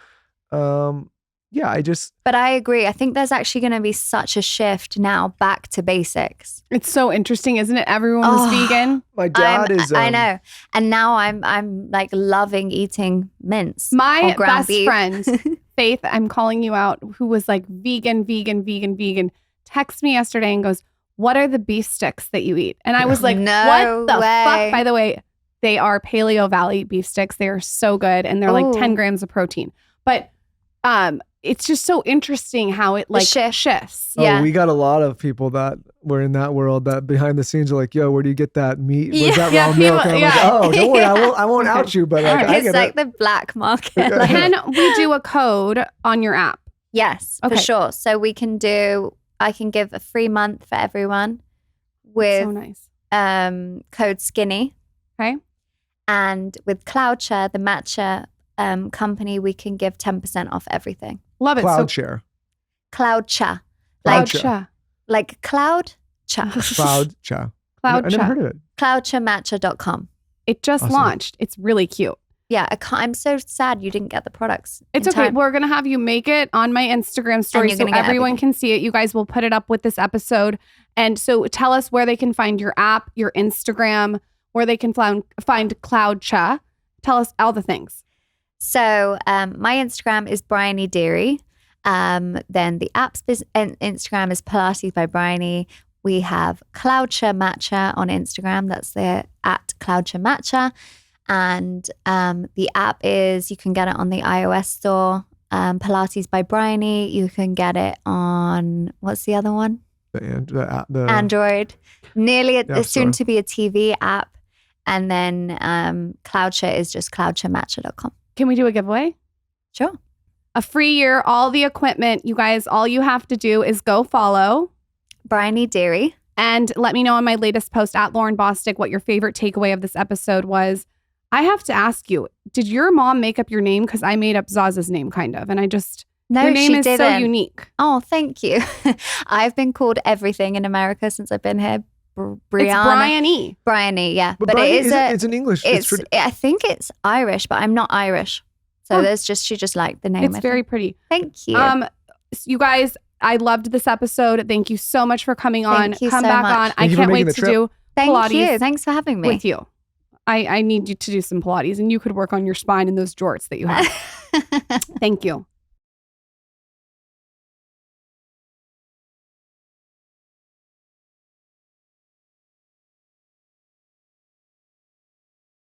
But I agree. I think there's actually going to be such a shift now back to basics. It's so interesting, isn't it? Everyone was vegan. My dad is. I know, and now I'm like loving eating mince. My or ground best beef. friend, Faith, I'm calling you out, who was like vegan, texted me yesterday and goes, "What are the beef sticks that you eat?" And I was like, No "What the way. fuck?" By the way, they are Paleo Valley beef sticks. They are so good, and they're like 10 grams of protein. But it's just so interesting how it like shifts. Oh, we got a lot of people that were in that world that behind the scenes are like, "Yo, where do you get that meat? Where's that raw milk?" And I'm like, "Oh, don't worry, I won't out you, but like, I it's get like it." the black market. Can we do a code on your app? Yes, for sure. So I can give a free month for everyone with so nice. Code SKINNY. Okay. And with CloudShare, the matcha company, we can give 10% off everything. Love it. CloudShare. CloudShare. Like Cloud Cha. CloudShare. Cloud I never heard of it. CloudSharematcha.com. It just launched. It's really cute. Yeah, I'm so sad you didn't get the products. It's okay. Time. We're going to have you make it on my Instagram story so everyone can see it. You guys will put it up with this episode. And so tell us where they can find your app, your Instagram, where they can find CloudShare. Tell us all the things. So my Instagram is Bryony Deery. Then the app's Instagram is Pilates by Bryony. We have CloudShare Matcha on Instagram. That's the at CloudShare Matcha. And the app you can get it on the iOS store. Pilates by Bryony. You can get it on, what's the other one? The Android. Nearly soon store. to be a TV app. And then CloudShare is just cloudsharematcha.com. Can we do a giveaway? Sure. A free year, all the equipment. You guys, all you have to do is go follow Bryony Deery. And let me know on my latest post at Lauren Bostic what your favorite takeaway of this episode was. I have to ask you, did your mom make up your name? Because I made up Zaza's name kind of. And No, your name she is didn't. so unique. Oh, thank you. I've been called everything in America since I've been here. It's Bryony. Bryony, yeah. But Bryony, it's in English. I think it's Irish, but I'm not Irish. So she just liked the name. It's very pretty. Thank you. You guys, I loved this episode. Thank you so much for coming on. Thank you Come so back much. on. I can't wait to do Thank Pilates you. Thanks for having me. with you. I need you to do some Pilates, and you could work on your spine and those jorts that you have. Thank you.